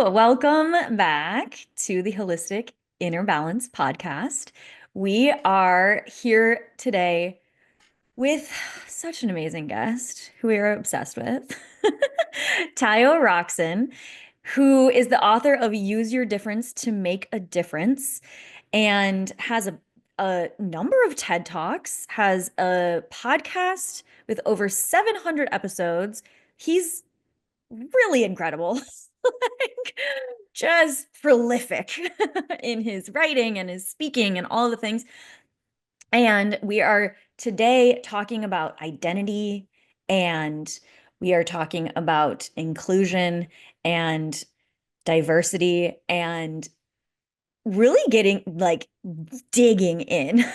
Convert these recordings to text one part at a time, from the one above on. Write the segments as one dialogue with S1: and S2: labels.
S1: Welcome back to the Holistic Inner Balance podcast. We are here today with such an amazing guest who we are obsessed with, Rockson, who is the author of Use Your Difference to Make a Difference and has a number of TED Talks, has a podcast with over 700 episodes. He's really incredible. Like, just prolific in his writing and his speaking and all the things. And we are today talking about identity, and we are talking about inclusion and diversity, and really getting like digging in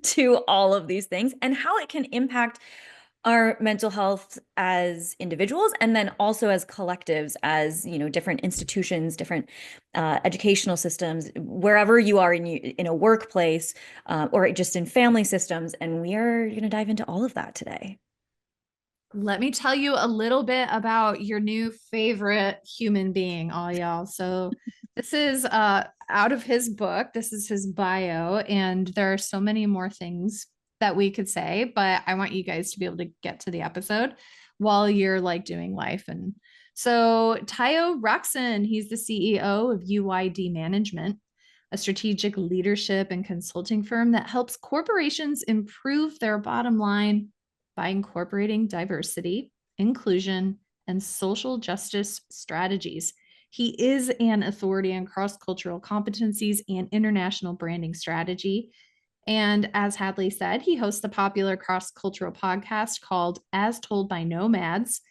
S1: to all of these things and how it can impact our mental health as individuals, and then also as collectives, as different institutions, different educational systems, wherever you are in a workplace, or just in family systems. And we are going to dive into all of that today.
S2: Let me tell you a little bit about your new favorite human being, all y'all. So this is out of his book. This is his bio, and there are so many more things that we could say, but I want you guys to be able to get to the episode while you're like doing life. And so Rockson, he's the CEO of UYD Management, a strategic leadership and consulting firm that helps corporations improve their bottom line by incorporating diversity, inclusion, and social justice strategies. He is an authority on cross-cultural competencies and international branding strategy. And as Hadley said, he hosts the popular cross-cultural podcast called As Told by Nomads.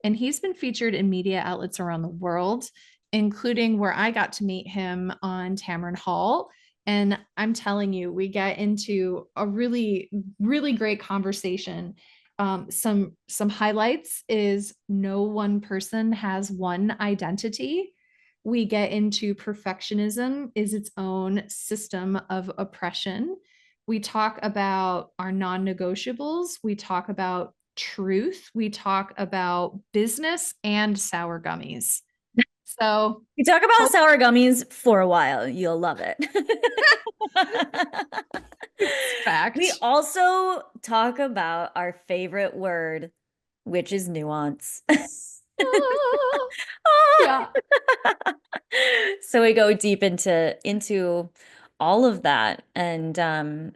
S2: And he's been featured in media outlets around the world, including where I got to meet him on Tamron Hall. And I'm telling you, we get into a really, really great conversation. Some highlights is no one person has one identity. We get into perfectionism is its own system of oppression. We talk about our non-negotiables. We talk about truth. We talk about business and sour gummies. So
S1: we talk about sour gummies for a while. You'll love it.
S2: Fact.
S1: We also talk about our favorite word, which is nuance.
S2: Yeah.
S1: So we go deep into all of that. And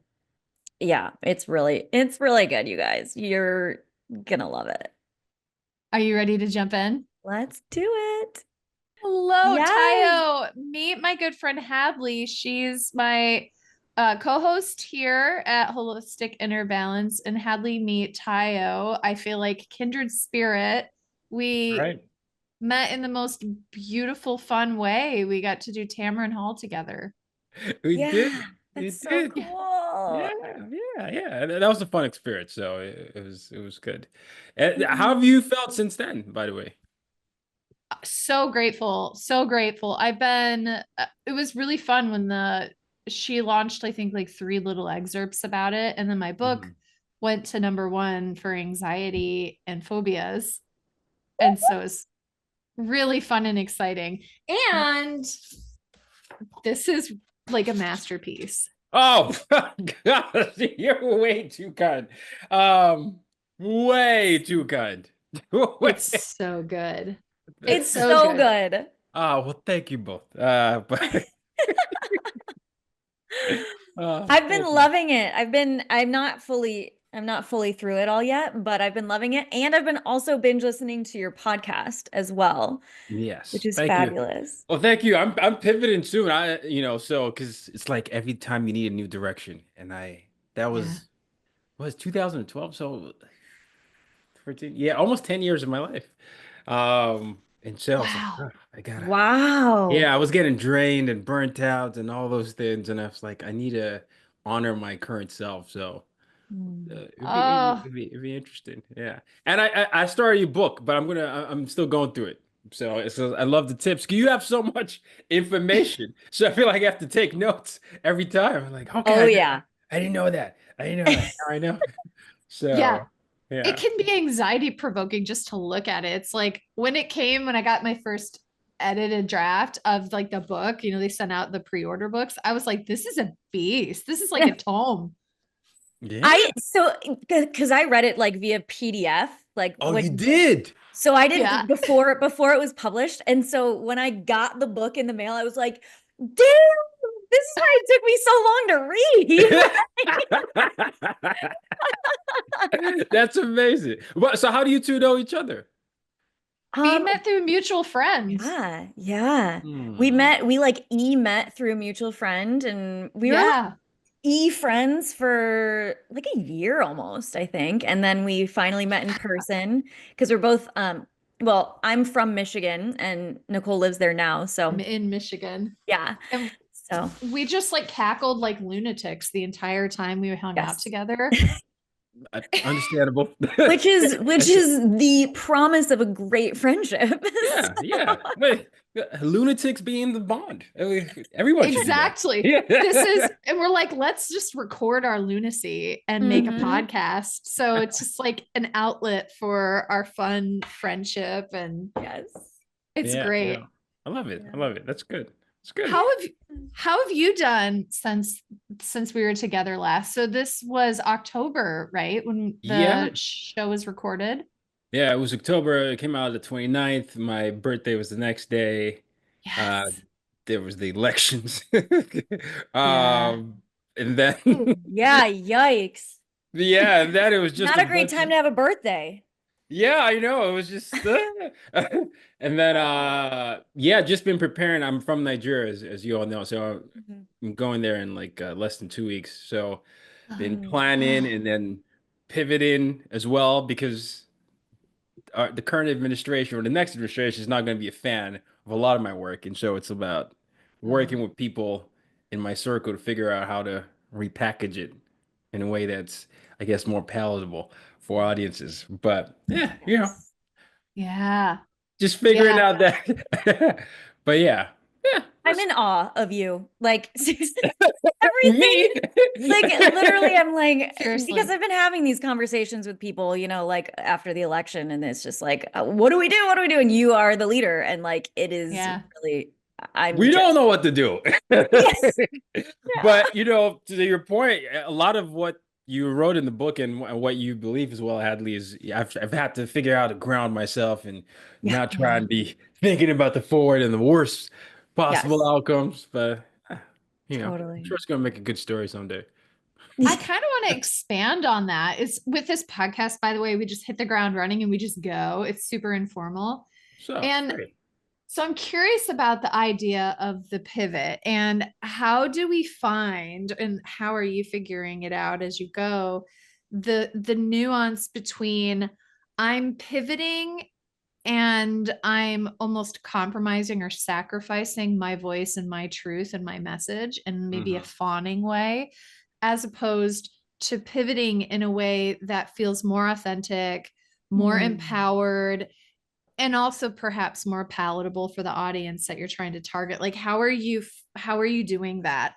S1: yeah, it's really good, you guys. You're gonna love it.
S2: Are you ready to jump in?
S1: Let's do it.
S2: Hello,
S1: Yes.
S2: Tayo. Meet my good friend Hadley. She's my co-host here at Holistic Inner Balance. And Hadley, meet Tayo. I feel like kindred spirit. We met in the most beautiful, fun way. We got to do Tamron Hall together.
S3: We did.
S1: That's so cool.
S3: Yeah. That was a fun experience. So it was good. And how have you felt since then, by the way?
S2: So grateful. So grateful. I've been, it was really fun when she launched, I think like 3 little excerpts about it. And then my book went to #1 for anxiety and phobias. And so it's really fun and exciting. And this is like a masterpiece.
S3: Oh, God, you're way too kind. Way too kind.
S2: It's so good.
S1: It's so good.
S3: Oh, well, thank you both. But
S1: I've been loving it. I'm not fully through it all yet, but I've been loving it. And I've been also binge listening to your podcast as well.
S3: Yes.
S1: Which is
S3: thank
S1: fabulous.
S3: You. Well, thank you. I'm pivoting soon. So because it's like every time you need a new direction. And that was 2012. So 13, yeah, almost 10 years of my life. And so I gotta, yeah, I was getting drained and burnt out and all those things. And I was like, I need to honor my current self. So it'd be interesting. Yeah. And I started your book, but I'm still going through it. So I love the tips. You have so much information. So I feel like I have to take notes every time. I'm like, okay. I didn't know that. I didn't know that. Now I know. So
S2: yeah. It can be anxiety provoking just to look at it. It's like when I got my first edited draft of like the book, they sent out the pre-order books. I was like, this is a beast. This is like a tome.
S3: Yeah.
S1: So because I read it like via PDF, like
S3: Oh, you
S1: when
S3: did?
S1: so I
S2: Yeah.
S1: didn't before it was published. And so when I got the book in the mail, I was like, damn, this is why it took me so long to read.
S3: That's amazing. So how do you two know each other?
S2: We
S1: Um,
S2: met through mutual friends.
S1: yeah.
S3: Hmm.
S1: We like met through a mutual friend, and we were like
S2: Yeah.
S1: friends for like a year almost, I think. And then we finally met in person because we're both well, I'm from Michigan and Nicole lives there now.
S2: I'm
S1: So
S2: in Michigan.
S1: yeah.
S2: And
S1: So
S2: we just like cackled like lunatics the entire time we hung out
S1: yes.
S2: together.
S3: Understandable.
S1: Which is the promise of a great friendship.
S3: Yeah,
S1: So,
S3: yeah. Wait, lunatics being the bond. Everyone should do that.
S2: Exactly.
S3: Yeah.
S2: And we're like, let's just record our lunacy and make a
S1: mhm.
S2: podcast. So it's just like an outlet for our fun friendship, and
S1: Yes.
S2: it's
S3: Yeah, yeah.
S2: great.
S3: I love it. I
S1: Yeah.
S3: love it. That's good. It's good.
S2: How have you done since we were together last? So this was October, right? When
S3: Yeah.
S2: the show was recorded?
S3: Yeah, it was October. It came out the 29th. My birthday was the next day. Uh,
S2: Yes.
S3: there was the elections.
S2: Yeah.
S3: And then
S1: Ooh, yeah, yikes.
S3: yeah, and then it was just
S1: Not
S3: a
S1: a great
S3: bunch
S1: time
S3: of
S1: to have a birthday.
S3: yeah, I know. It was just and then yeah, just been preparing. I'm from Nigeria as you all know. So
S1: Mhm.
S3: I'm going there in like less than 2 weeks. So been
S1: Oh,
S3: planning
S2: Oh,
S3: and then pivoting as well because the current administration or the next administration is not going to be a fan of a lot of my work. And so it's about
S2: oh,
S3: working with people in my circle to figure out how to repackage it in a way that's, I guess, more palatable for audiences. But yeah,
S2: yes. Yeah.
S3: just
S2: Yeah.
S3: figuring out that. But yeah, yeah,
S1: I'm in awe of you. Like everything,
S3: me.
S1: like literally, I'm like, because
S2: Seriously.
S1: I've been having these conversations with people, like after the election, and it's just like, what do we do? What do we do? And you are the leader, and like it is
S2: Yeah.
S1: really, I'm
S3: We don't
S1: just,
S3: know what to do.
S1: yes, yeah,
S3: But, to your point, a lot of what you wrote in the book and what you believe as well, Hadley, is I've had to figure out how to ground myself and
S1: yeah,
S3: not try
S2: Yeah.
S3: and be thinking about the forward and the worst possible
S1: yes,
S3: outcomes. But, I'm
S1: totally.
S3: sure it's going to make a good story someday.
S2: I kind of want to expand on that. Is with this podcast, by the way, we just hit the ground running and we just go. It's super informal.
S3: So,
S2: And
S3: great.
S2: so I'm curious about the idea of the pivot, and how do we find, and how are you figuring it out as you go, the nuance between I'm pivoting and I'm almost compromising or sacrificing my voice and my truth and my message in maybe a
S3: Hmm.
S2: fawning way, as opposed to pivoting in a way that feels more authentic, more
S1: Hmm.
S2: empowered, and also perhaps more palatable for the audience that you're trying to target. Like, how are you doing that?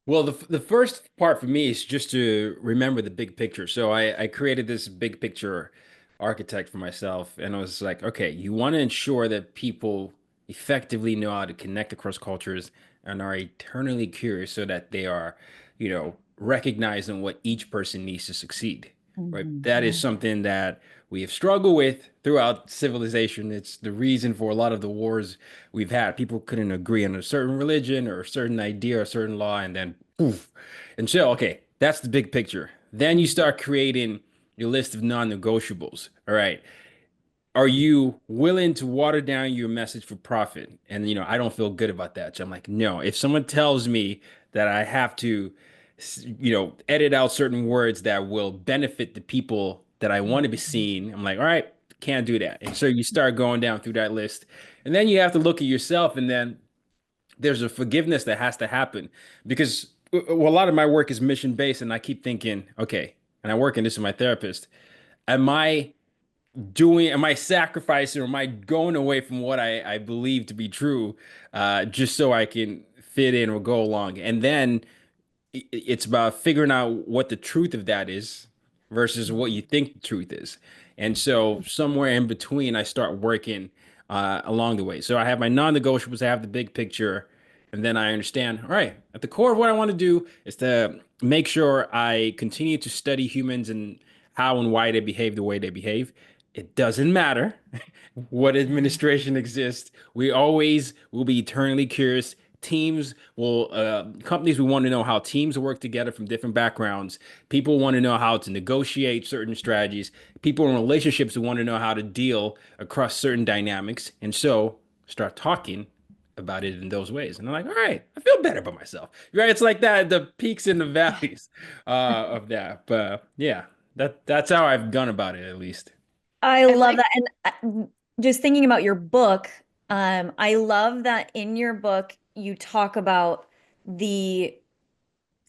S3: Well, the first part for me is just to remember the big picture. So I created this big picture architect for myself, and I was like, okay, you want to ensure that people effectively know how to connect across cultures and are eternally curious so that they are, recognizing what each person needs to succeed. Right?
S1: Mhm.
S3: That is something that we have struggled with throughout civilization. It's the reason for a lot of the wars we've had. People couldn't agree on a certain religion or a certain idea or a certain law, and then poof. And so, okay, that's the big picture. Then you start creating your list of non-negotiables. All right. Are you willing to water down your message for profit? And I don't feel good about that. So I'm like, no. If someone tells me that I have to, edit out certain words that will benefit the people that I want to be seen, I'm like, all right, can't do that. And so you start going down through that list. And then you have to look at yourself, and then there's a forgiveness that has to happen because well, a lot of my work is mission based, and I keep thinking, okay, and I work in this with my therapist. Am I am I sacrificing or am I going away from what I believe to be true just so I can fit in or go along? And then it's about figuring out what the truth of that is versus what you think the truth is. And so somewhere in between, I start working along the way. So I have my non-negotiables, I have the big picture, and then I understand, all right, at the core of what I want to do is to make sure I continue to study humans and how and why they behave the way they behave. It doesn't matter what administration exists. We always will be eternally curious. Companies will want to know how teams work together from different backgrounds. People want to know how to negotiate certain strategies. People in relationships who want to know how to deal across certain dynamics. And so start talking about it in those ways. And I'm like, all right, I feel better about myself. Right? It's like that, the peaks and the valleys of that. But yeah, that's how I've gone about it at least.
S1: I
S2: I
S1: love
S2: like,
S1: that. And just thinking about your book, I love that in your book you talk about the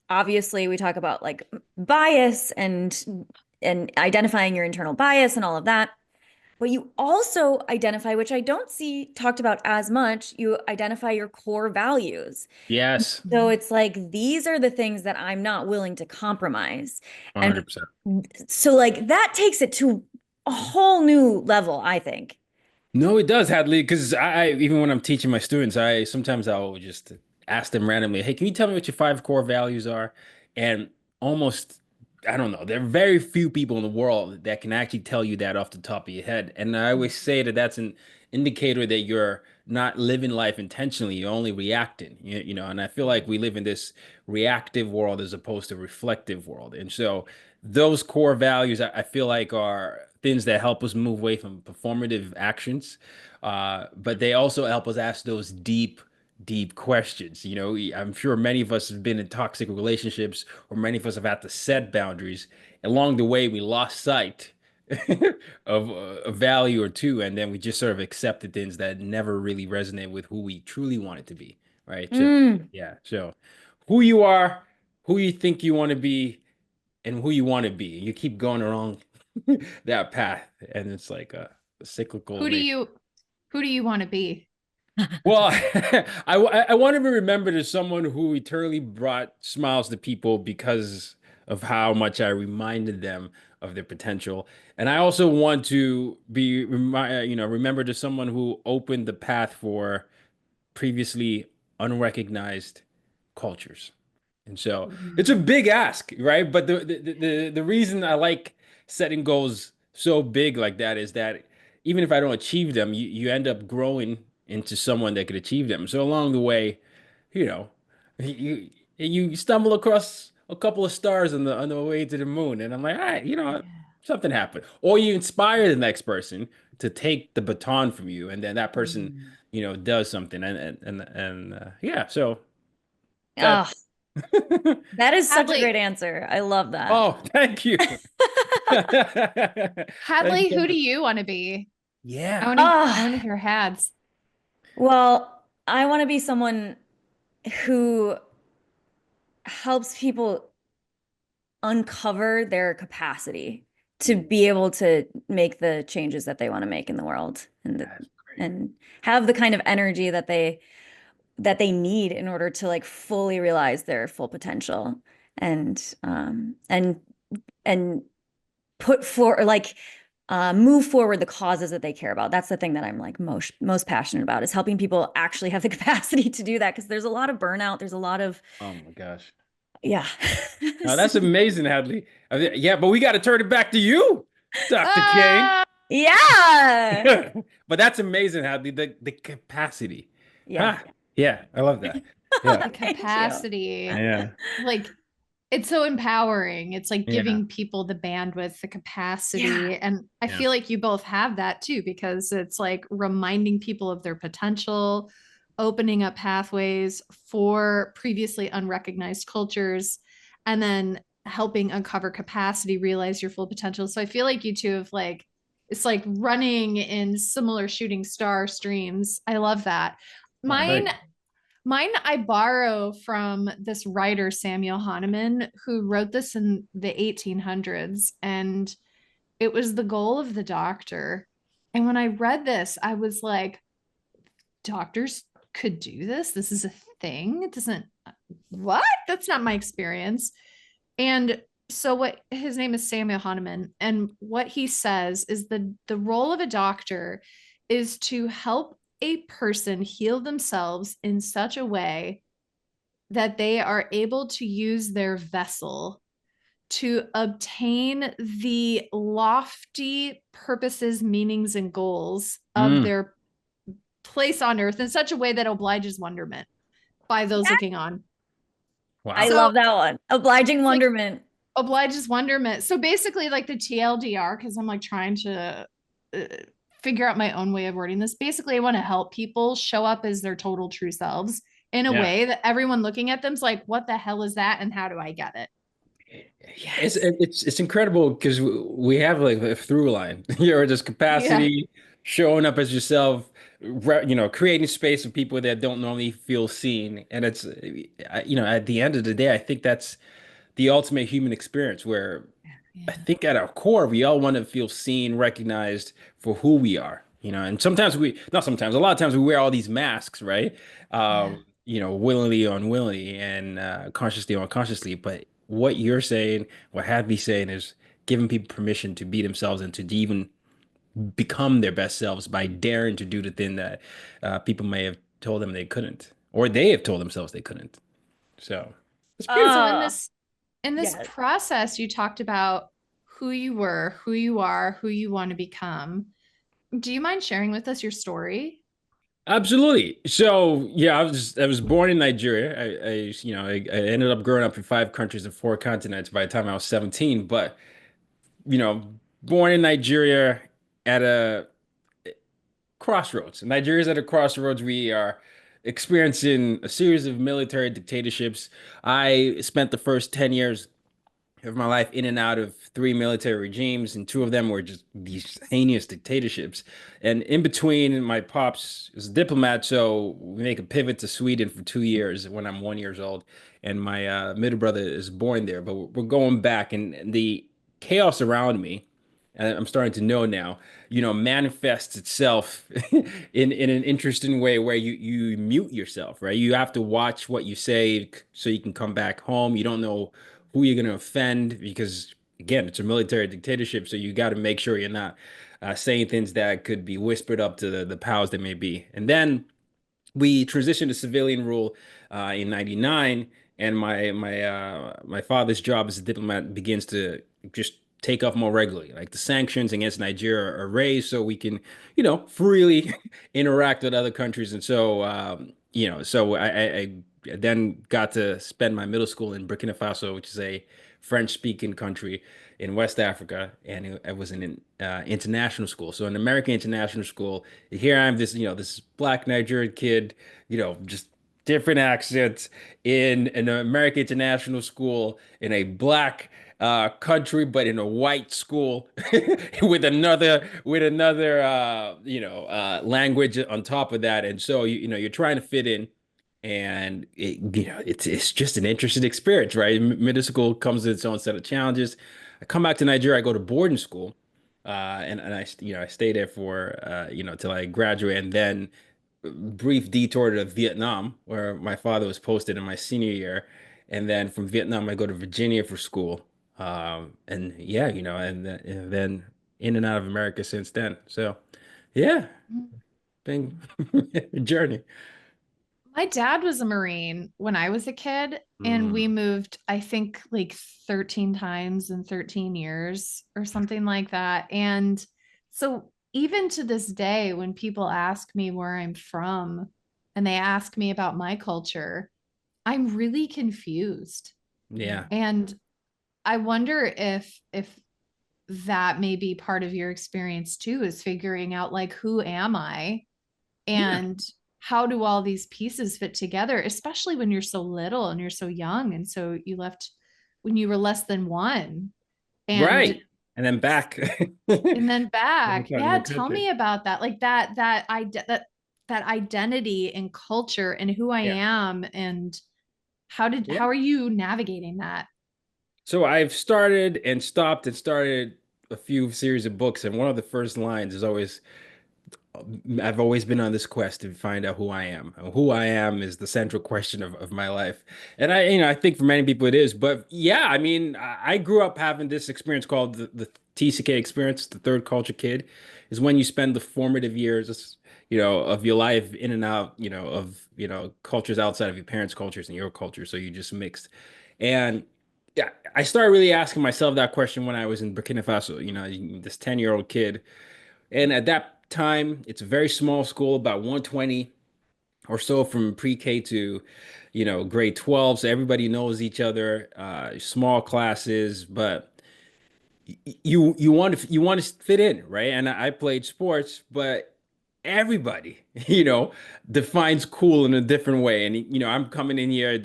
S1: obviously we talk about like bias and identifying your internal bias and all of that. But you also identify, which I don't see talked about as much, you identify your core values.
S3: Yes,
S1: So it's like these are the things that I'm not willing to compromise. And
S3: 100%.
S1: so like that takes it to a whole new level, I think.
S3: No, it does, Hadley, because even when I'm teaching my students, I sometimes I'll just ask them randomly, hey, can you tell me what your five core values are? And almost, I don't know, there are very few people in the world that can actually tell you that off the top of your head. And I always say that that's an indicator that you're not living life intentionally, you're only reacting, and I feel like we live in this reactive world as opposed to reflective world. And so those core values I feel like are things that help us move away from performative actions, but they also help us ask those deep questions. I'm sure many of us have been in toxic relationships, or many of us have had to set boundaries. Along the way, we lost sight of a value or two, and then we just sort of accepted things that never really resonate with who we truly want it to be, right? So,
S1: Mm.
S3: yeah. So, who you are, who you think you want to be, and who you want to be. You keep going along that path, and it's like a cyclical
S2: who do
S3: nature.
S2: you, who do you want to be?
S3: Well, I want to be remembered as someone who eternally brought smiles to people because of how much I reminded them of their potential. And I also want to be remembered as someone who opened the path for previously unrecognized cultures. And so it's a
S2: Mm.
S3: big ask, right? But the reason I like setting goals so big like that is that even if I don't achieve them, you end up growing into someone that could achieve them. So along the way, you know, you stumble across a couple of stars on the way to the moon, and I'm like, all right,
S2: Yeah.
S3: something happened. Or you inspire the next person to take the baton from you, and then that person,
S2: Mm.
S3: does something, and yeah, so that.
S1: Oh, that is such a great
S2: Hadley,
S1: answer. I love that.
S3: Oh, thank you. Thank you
S2: Hadley,
S3: so
S2: who do
S3: much.
S2: you want to be?
S3: Yeah.
S2: I
S1: Oh,
S2: want to hear Hads.
S1: well, I want to be someone who helps people uncover their capacity to be able to make the changes that they want to make in the world
S3: That's great.
S1: and have the kind of energy that they need in order to like fully realize their full potential and and put for like move forward the causes that they care about. That's the thing that I'm like most passionate about is helping people actually have the capacity to do that because there's a lot of burnout. There's a lot of
S3: Oh my gosh.
S1: yeah.
S3: Oh, that's amazing, Hadley. Yeah, but we got to turn it back to you, Dr. Kane.
S2: Ah,
S1: Yeah.
S3: But that's amazing, Hadley. The capacity.
S1: Yeah.
S3: Ah, yeah, I love that. Yeah.
S2: the
S1: Thank you.
S2: capacity.
S3: Yeah.
S2: Like, it's so empowering. It's like
S3: Yeah.
S2: giving people the bandwidth, the
S1: Yeah.
S2: capacity. And I
S3: Yeah.
S2: feel like you both have that too, because it's like reminding people of their potential, opening up pathways for previously unrecognized cultures, and then helping uncover capacity, realize your full potential. So I feel like you two have like, it's like running in similar shooting star streams. I love that.
S3: Oh,
S2: Mine
S3: thank you.
S2: Mine, I borrow from this writer, Samuel Hahnemann, who wrote this in the 1800s. And it was the goal of the doctor. And when I read this, I was like, doctors could do this? This is a thing? It doesn't, what? That's not my experience. And so what his name is Samuel Hahnemann, and what he says is the role of a doctor is to help a person heal themselves in such a way that they are able to use their vessel to obtain the lofty purposes, meanings, and goals of
S3: Mm,
S2: their place on earth in such a way that obliges wonderment by those looking on.
S1: I
S3: wow.
S2: So
S1: love that one. Obliging
S2: it's like
S1: wonderment.
S2: obliges wonderment. So basically, like the TLDR, because I'm like trying to uh, figure out my own way of wording this. Basically, I want to help people show up as their total true selves in a
S3: Yeah.
S2: way that everyone looking at them's like, what the hell is that? And how do I get it?
S3: Yeah, it's incredible because we have like a through line. Just
S2: Yeah.
S3: capacity, showing up as yourself, creating space for people that don't normally feel seen. And it's, at the end of the day, I think that's the ultimate human experience where I
S2: Yeah.
S3: think at our core, we all want to feel seen, recognized for who we are, and sometimes not sometimes, a lot of times we wear all these masks, right?
S2: Yeah.
S3: Willingly or unwillingly and consciously or unconsciously. But what you're saying, what Hadley's saying is giving people permission to be themselves and to even become their best selves by daring to do the thing that people may have told them they couldn't, or they have told themselves they couldn't. So it's
S2: So
S3: beautiful.
S2: in this
S1: Yes.
S2: process, you talked about who you were, who you are, who you want to become. Do you mind sharing with us your story?
S3: Absolutely. So yeah, I was born in Nigeria. I ended up growing up in 5 countries and 4 continents by the time I was 17. But you know, born in Nigeria at a crossroads. Nigeria's at a crossroads. We are experiencing a series of military dictatorships. I spent the first 10 years of my life in and out of 3 military regimes, and 2 of them were just these heinous dictatorships. And in between, my pops was a diplomat, so we make a pivot to Sweden for 2 years when I'm 1 years old, and my middle brother is born there. But we're going back, and the chaos around me, and I'm starting to know now, manifests itself in an interesting way where you mute yourself, right? You have to watch what you say so you can come back home. You don't know who you're going to offend because again, it's a military dictatorship, so you got to make sure you're not saying things that could be whispered up to the powers that may be. And then we transitioned to civilian rule in '99, and my father's job as a diplomat begins to just take off more regularly. Like the sanctions against Nigeria are raised, so we can, freely interact with other countries. And so, so I then got to spend my middle school in Burkina Faso, which is a French-speaking country in West Africa, and it was an international school. So an American international school. Here I'm this black Nigerian kid, just different accents in an American international school in a black country, but in a white school with another language on top of that. And so you're trying to fit in, and it's just an interesting experience, right? Middle school comes with its own set of challenges. I come back to Nigeria, I go to boarding school, and I stay there for till I graduate, and then brief detour to Vietnam, where my father was posted in my senior year, and then from Vietnam I go to Virginia for school, and yeah, and then in and out of America since then. So yeah, been a journey.
S2: My dad was a Marine when I was a kid, and we
S3: Mm,
S2: moved, I think, like 13 times in 13 years or something like that. And so, even to this day, when people ask me where I'm from and they ask me about my culture, I'm really confused.
S3: yeah,
S2: And I wonder if that may be part of your experience too, is figuring out like, who am I?
S3: yeah,
S2: And how do all these pieces fit together, especially when you're so little and you're so young? And so you left when you were less than one, and
S3: right. And then back.
S2: and then back.
S3: Different part of
S2: Yeah,
S3: the
S2: tell
S3: country.
S2: me about that. Like that identity and culture and who I
S3: Yeah.
S2: am, and
S3: Yeah.
S2: how are you navigating that?
S3: So I've started and stopped and started a few series of books, and one of the first lines is always, I've always been on this quest to find out who I am. Who I am is the central question of my life. And I think for many people it is. But yeah, I mean, I grew up having this experience called the TCK experience, the third culture kid, is when you spend the formative years, of your life in and out, of, cultures outside of your parents' cultures and your culture. So you just mixed. And yeah, I started really asking myself that question when I was in Burkina Faso, this 10-year-old kid. And at that time, it's a very small school, about 120 or so from pre-K to, grade 12. So everybody knows each other, small classes, but you want to fit in, right? And I played sports, but everybody, defines cool in a different way. And I'm coming in here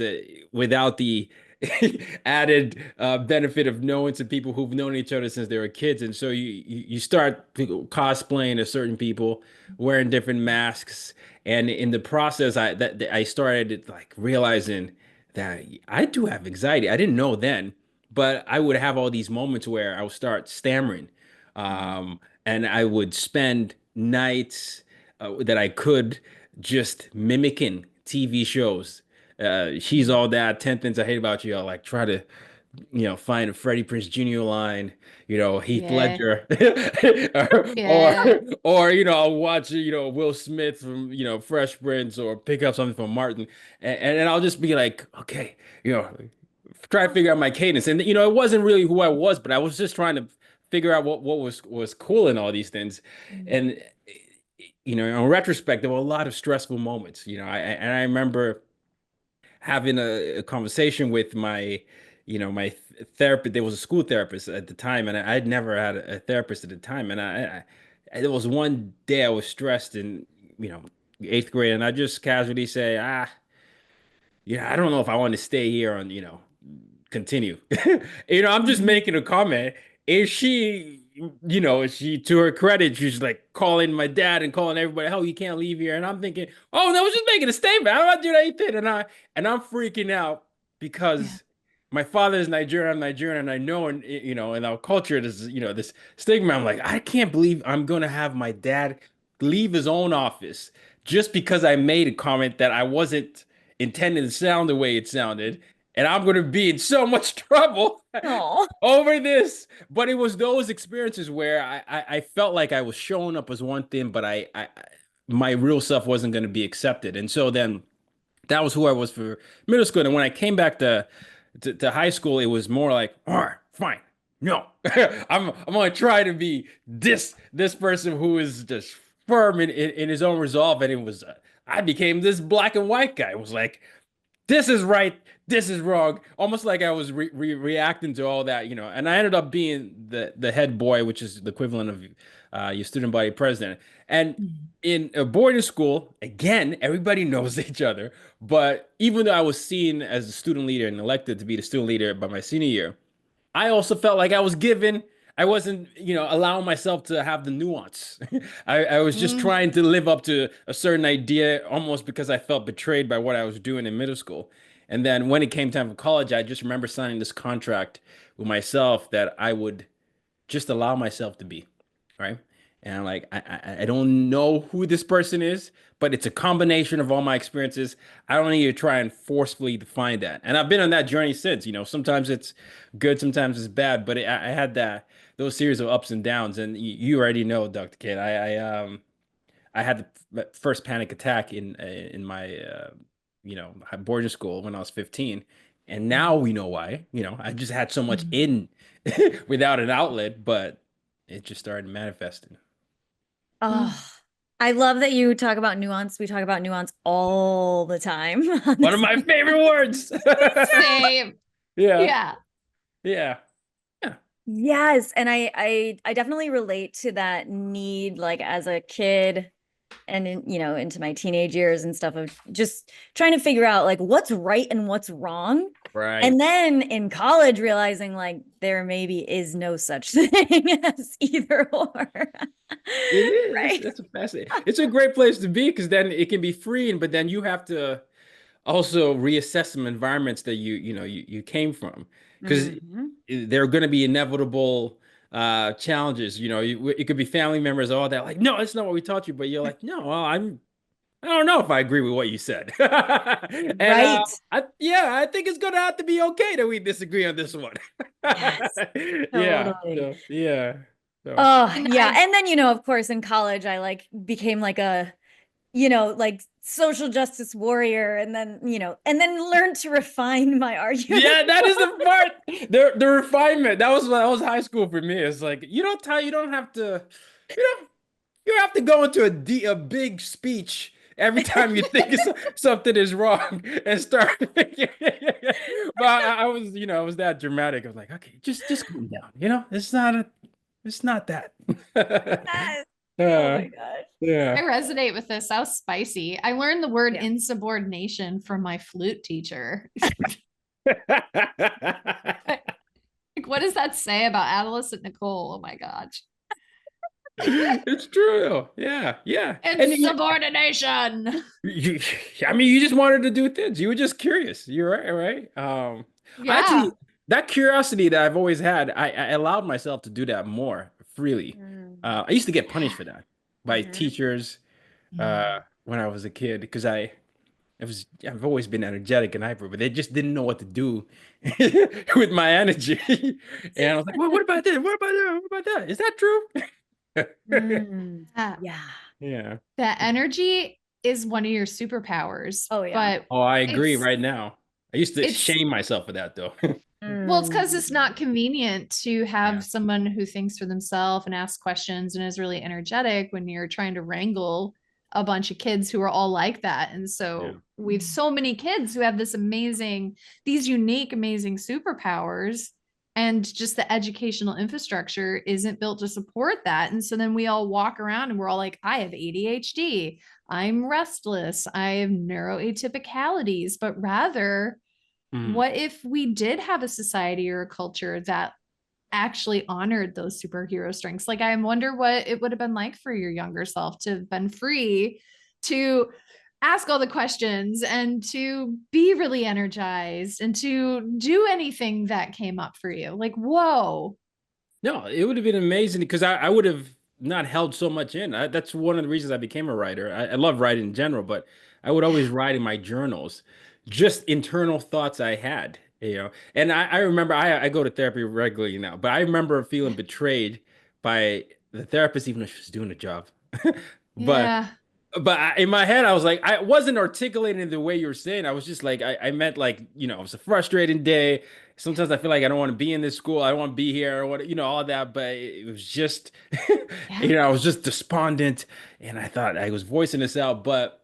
S3: without the added benefit of knowing some people who've known each other since they were kids, and so you start cosplaying as certain people, wearing different masks, and in the process, I started like realizing that I do have anxiety. I didn't know then, but I would have all these moments where I would start stammering, and I would spend nights that I could just mimicking TV shows. She's all that, 10 things I hate about you. I'll like try to, find a Freddie Prinze Jr. line, Heath
S2: Yeah.
S3: Ledger, or,
S2: Yeah.
S3: I'll watch, Will Smith from, Fresh Prince, or pick up something from Martin. And I'll just be like, okay, try to figure out my cadence. And, it wasn't really who I was, but I was just trying to figure out what was cool in all these things. And, in retrospect, there were a lot of stressful moments, and I remember having a conversation with my therapist. There was a school therapist at the time, and I'd never had a therapist at the time. And there was one day I was stressed in, eighth grade, and I just casually say, I don't know if I want to stay here and, continue. I'm just
S2: Mhm.
S3: making a comment. Is she, is she, to her credit, she's like calling my dad and calling everybody, oh, you can't leave here. And I'm thinking, oh, no, I was just making a statement. I don't want to do anything. And I'm freaking out
S2: Yeah.
S3: because my father is Nigerian, I'm Nigerian, and I know, and in our culture, there's, this stigma. I'm like, I can't believe I'm gonna have my dad leave his own office just because I made a comment that I wasn't intending to sound the way it sounded, and I'm going to be in so much trouble
S1: Oh,
S3: over this. But it was those experiences where I felt like I was showing up as one thing, but my real self wasn't going to be accepted. And so then that was who I was for middle school. And when I came back to high school, it was more like, all right, fine. No, I'm gonna try to be this person who is just firm in his own resolve. And it was I became this black and white guy. It was like, this is right, this is wrong. Almost like I was reacting to all that, And I ended up being the head boy, which is the equivalent of your student body president. And
S2: Mhm.
S3: in a boarding school, again, everybody knows each other. But even though I was seen as a student leader and elected to be the student leader by my senior year, I also felt like I was given, I wasn't, allowing myself to have the nuance. I was just
S2: Mm.
S3: trying to live up to a certain idea almost because I felt betrayed by what I was doing in middle school. And then when it came time for college, I just remember signing this contract with myself that I would just allow myself to be, right? And I'm like, I don't know who this person is, but it's a combination of all my experiences. I don't need to try and forcefully define that. And I've been on that journey since, sometimes it's good, sometimes it's bad, but I had those series of ups and downs. And you already know, Dr. Kid, I had the first panic attack in my boarding school when I was 15, and now we know why. I just had so much
S2: Mhm.
S3: in without an outlet, but it just started manifesting.
S2: Oh,
S1: oh, I love that you talk about nuance. We talk about nuance all the time on
S3: One of
S1: this.
S3: my favorite words.
S2: same.
S3: Yeah,
S2: Yeah.
S3: yeah, yeah.
S1: Yes, and I definitely relate to that need, like as a kid and into my teenage years and stuff, of just trying to figure out like what's right and what's wrong. And
S3: Right.
S1: then in college realizing like there maybe is no such thing as either or.
S3: It is.
S1: Right.
S3: That's a fascinating. It's a great place to be because then it can be freeing, but then you have to also reassess some environments that you came from, because
S1: Mhm.
S3: there are going to be inevitable challenges. It could be family members, all that, like, no, that's not what we taught you, but you're like, no, well, I don't know if I agree with what you said. And
S1: Right.
S3: yeah, I think it's gonna have to be okay that we disagree on this one.
S1: Yes,
S3: Yeah.
S1: totally.
S3: So, yeah. So,
S1: Oh,
S2: And
S1: yeah. And then, of course, in college, I like became like a, like social justice warrior and then learned to refine my argument.
S3: yeah, that is the part. The refinement. That was high school for me. It's like you don't have to you don't you have to go into a big speech every time you think something is wrong and start. But I was, I was that dramatic. I was like, okay, just calm down. It's not that.
S1: Yes. Oh
S3: Uh,
S1: my gosh.
S2: I
S3: yeah.
S2: resonate with this. That was spicy. I learned the word
S1: Yeah.
S2: insubordination from my flute teacher. Like, what does that say about adolescent Nicole? Oh my gosh.
S3: It's true. Yeah, yeah. And
S2: Insubordination.
S3: you, I mean, you just wanted to do things. You were just curious. You're right, right? I
S2: Yeah.
S3: actually, that curiosity that I've always had, I allowed myself to do that more freely.
S1: Mm.
S3: I used to get punished for that by
S1: Hmm.
S3: teachers
S2: Mm.
S3: when I was a kid because I've always been energetic and hyper, but they just didn't know what to do with my energy. And I was like, well, what about this? What about that? What about that? Is that true?
S1: Mm.
S2: Yeah.
S1: Yeah.
S3: Yeah.
S2: That energy is one of your superpowers,
S1: Oh, yeah.
S2: but
S3: Oh, I agree
S2: it's
S3: right now. I used to
S2: it's
S3: shame myself for that though.
S2: well, it's because it's
S1: Mm.
S2: not convenient to
S3: Yeah.
S2: have someone who thinks for themselves and asks questions and is really energetic when you're trying to wrangle a bunch of kids who are all like that. And
S3: Yeah.
S2: so we have so many kids who have these unique, amazing superpowers, and just the educational infrastructure isn't built to support that. And so then we all walk around and we're all like, I have ADHD, I'm restless, I have neuroatypicalities, but rather,
S3: Mm.
S2: what if we did have a society or a culture that actually honored those superhero strengths? Like, I wonder what it would have been like for your younger self to have been free to ask all the questions and to be really energized and to do anything that came up for you. Like, whoa.
S3: No, it would have been amazing because I would have not held so much in. That's one of the reasons I became a writer. I love writing in general, but I would always write in my journals, just internal thoughts I had. And I remember I go to therapy regularly now, but I remember feeling betrayed by the therapist, even though she was doing a job. But
S2: Yeah.
S3: in my head, I was like, I wasn't articulating it the way you were saying. I was just like, I meant like, it was a frustrating day. Sometimes I feel like I don't want to be in this school. I don't want to be here or what, all of that. But it was just,
S2: Yeah.
S3: I was just despondent and I thought I was voicing this out. But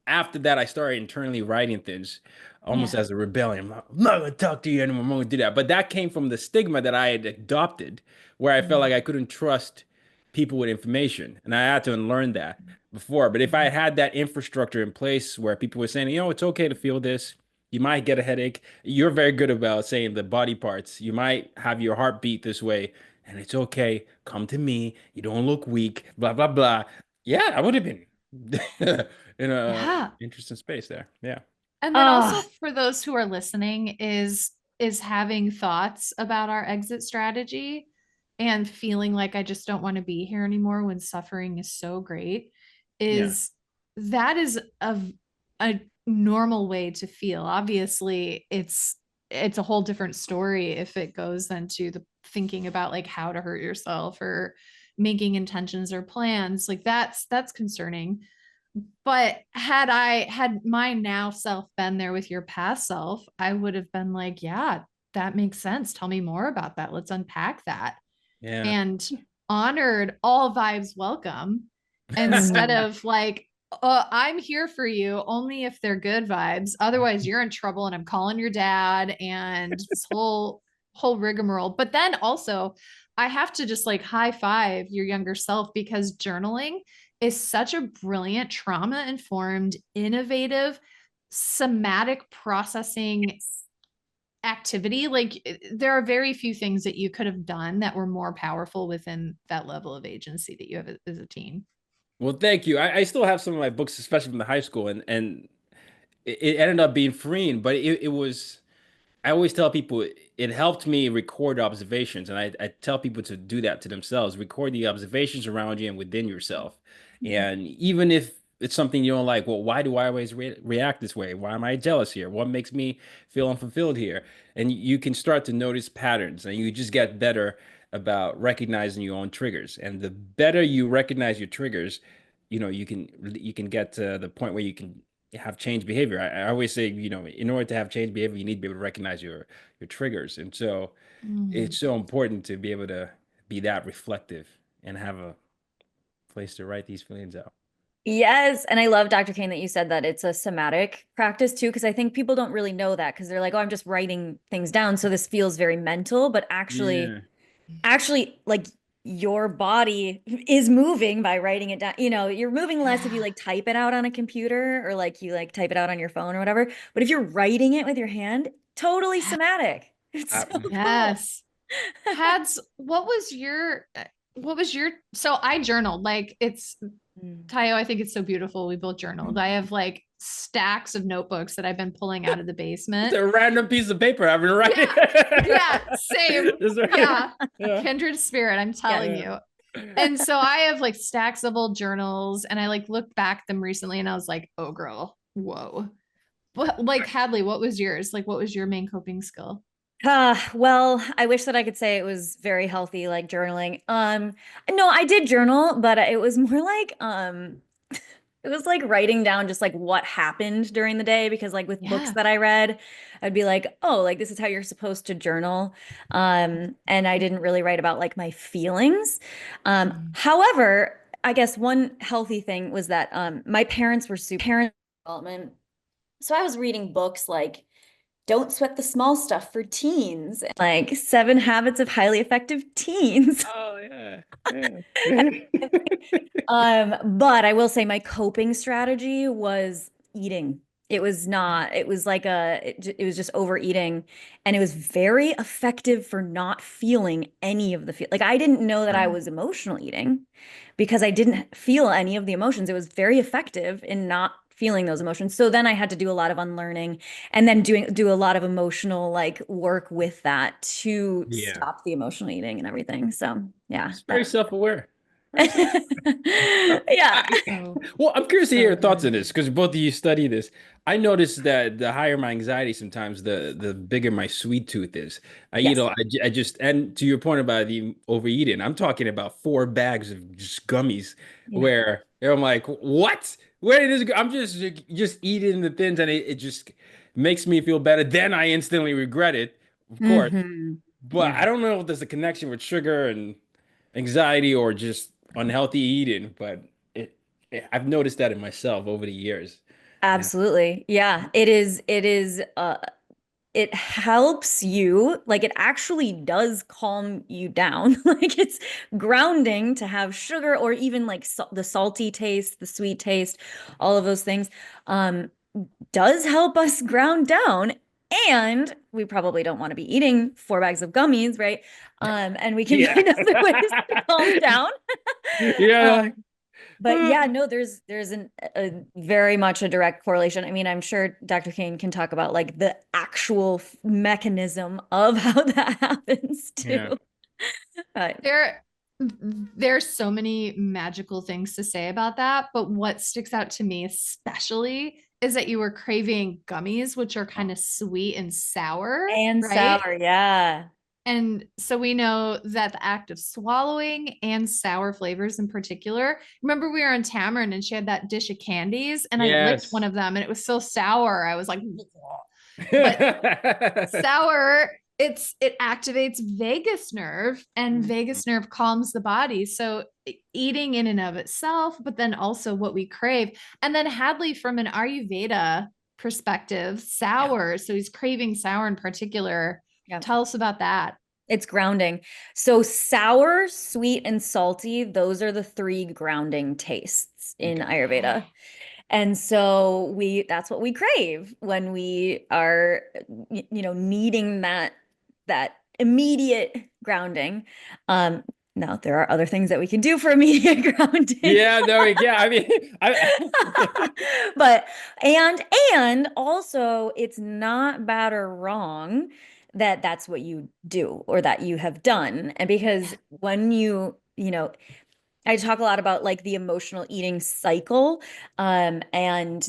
S3: after that, I started internally writing things almost
S2: Yeah.
S3: as a rebellion. I'm not going to talk to you anymore. I'm going to do that. But that came from the stigma that I had adopted, where I felt like
S2: Mm.
S3: I couldn't trust people with information. And I had to unlearn that before. But if I had that infrastructure in place where people were saying, it's okay to feel this. You might get a headache. You're very good about saying the body parts. You might have your heart beat this way, and it's okay. Come to me. You don't look weak. Blah blah blah. Yeah, I would have been in a
S2: Yeah.
S3: interesting space there. Yeah.
S2: And then also
S1: Oh,
S2: for those who are listening is having thoughts about our exit strategy and feeling like I just don't want to be here anymore when suffering is so great,
S3: Yeah.
S2: is that is a normal way to feel. Obviously, it's a whole different story if it goes then to the thinking about like how to hurt yourself or making intentions or plans. Like that's concerning. But had my now self been there with your past self, I would have been like, yeah, that makes sense. Tell me more about that. Let's unpack that.
S3: Yeah.
S2: And honored all vibes welcome instead
S1: mm.
S2: of like, I'm here for you only if they're good vibes. Otherwise, you're in trouble and I'm calling your dad and this whole rigmarole. But then also, I have to just like high five your younger self because journaling is such a brilliant, trauma informed, innovative, somatic processing activity. Like there are very few things that you could have done that were more powerful within that level of agency that you have as a teen.
S3: Well, thank you. I still have some of my books, especially from the high school, and it ended up being freeing, but it was. I always tell people it helped me record observations, and I tell people to do that to themselves. Record the observations around you and within yourself. And even if it's something you don't like, well, why do I always react this way? Why am I jealous here? What makes me feel unfulfilled here? And you can start to notice patterns, and you just get better about recognizing your own triggers. And the better you recognize your triggers, you can get to the point where you can have change behavior. I always say, in order to have change behavior, you need to be able to recognize your triggers. And so
S2: Mhm.
S3: it's so important to be able to be that reflective and have a place to write these feelings out.
S1: Yes. And I love, Dr. Kane, that you said that it's a somatic practice too, because I think people don't really know that because they're like, oh, I'm just writing things down. So this feels very mental, but
S3: Yeah.
S1: actually, like your body is moving by writing it down. You're moving less if you
S2: Yeah.
S1: like type it out on a computer or like you like type it out on your phone or whatever. But if you're writing it with your hand, totally
S2: Yeah.
S1: somatic. It's
S3: I,
S1: so cool.
S2: Yes. Hads, what was your, so I journaled, like it's,
S1: Mm.
S2: Tayo, I think it's so beautiful. We both journaled. I have like stacks of notebooks that I've been pulling out of the
S3: it's
S2: basement.
S3: a random piece of paper I've been writing.
S2: Yeah. Yeah. Same. Yeah.
S3: Yeah.
S2: Kindred spirit, I'm
S1: Yeah.
S2: telling you. And so I have like stacks of old journals and I like looked back them recently and I was like, oh girl, whoa. But like Hadley, what was yours? Like what was your main coping skill?
S1: Well, I wish that I could say it was very healthy, like journaling. No, I did journal, but it was more like, it was like writing down just like what happened during the day because like with books
S2: Yeah.
S1: that I read, I'd be like, oh, like this is how you're supposed to journal. And I didn't really write about like my feelings.
S2: Mhm.
S1: However, I guess one healthy thing was that my parents were super parent development. So I was reading books like Don't Sweat the Small Stuff for Teens, like Seven Habits of Highly Effective Teens.
S3: Oh yeah. Yeah.
S1: But I will say my coping strategy was eating. It was not, it was like it was just overeating. And it was very effective for not feeling any of the feel. Like I didn't know that I
S2: Yeah.
S1: was emotional eating because I didn't feel any of the emotions. It was very effective in not feeling those emotions. So then I had to do a lot of unlearning and then do a lot of emotional like work with that to
S3: Yeah.
S1: stop the emotional eating and everything. So yeah,
S3: It's very
S1: that
S3: self-aware. Very self.
S1: yeah.
S3: Well, I'm curious to hear
S2: So
S3: your thoughts
S2: good.
S3: on this because both of you study this. I noticed that the higher my anxiety, sometimes the bigger my sweet tooth is.
S1: Yes.
S3: I just, and to your point about the overeating, I'm talking about 4 bags of just gummies
S1: Yeah.
S3: where I'm like, what? Where did this go? I'm just eating the things, and it just makes me feel better. Then I instantly regret it, of course. But
S1: Yeah.
S3: I don't know if there's a connection with sugar and anxiety or just unhealthy eating, but I've noticed that in myself over the years. And
S1: Absolutely. Yeah. It helps you, like it actually does calm you down. Like it's grounding to have sugar or even like the salty taste, the sweet taste, all of those things. Um, does help us ground down. And we probably don't want to be eating 4 bags of gummies, right? And we can
S3: yeah.
S1: find other ways to calm down.
S3: Yeah.
S1: Um, but yeah, no, there's a very much a direct correlation. I mean, I'm sure Dr. Kane can talk about like the actual mechanism of how that happens too.
S3: Yeah.
S1: But
S2: There, there's so many magical things to say about that, but what sticks out to me especially is that you were craving gummies, which are kind
S3: Oh,
S2: of sweet and sour,
S1: and
S2: right?
S1: sour, yeah.
S2: And so we know that the act of swallowing and sour flavors in particular. Remember, we were in Tamron and she had that dish of candies, and I licked one
S3: yes.
S2: of them and it was so sour. I was like, but sour, it activates vagus nerve, and
S1: Mhm.
S2: vagus nerve calms the body. So eating in and of itself, but then also what we crave. And then Hadley, from an Ayurveda perspective,
S1: Yeah.
S2: sour. So he's craving sour in particular.
S1: Yeah.
S2: Tell us about that.
S1: It's grounding. So sour, sweet, and salty, those are the three grounding tastes in
S3: Okay.
S1: Ayurveda. And so that's what we crave when we are needing that immediate grounding. Um now there are other things that we can do for immediate grounding.
S3: Yeah, there we go. I mean, I
S1: But and also it's not bad or wrong that that's what you do or that you have done. And because when you I talk a lot about like the emotional eating cycle. And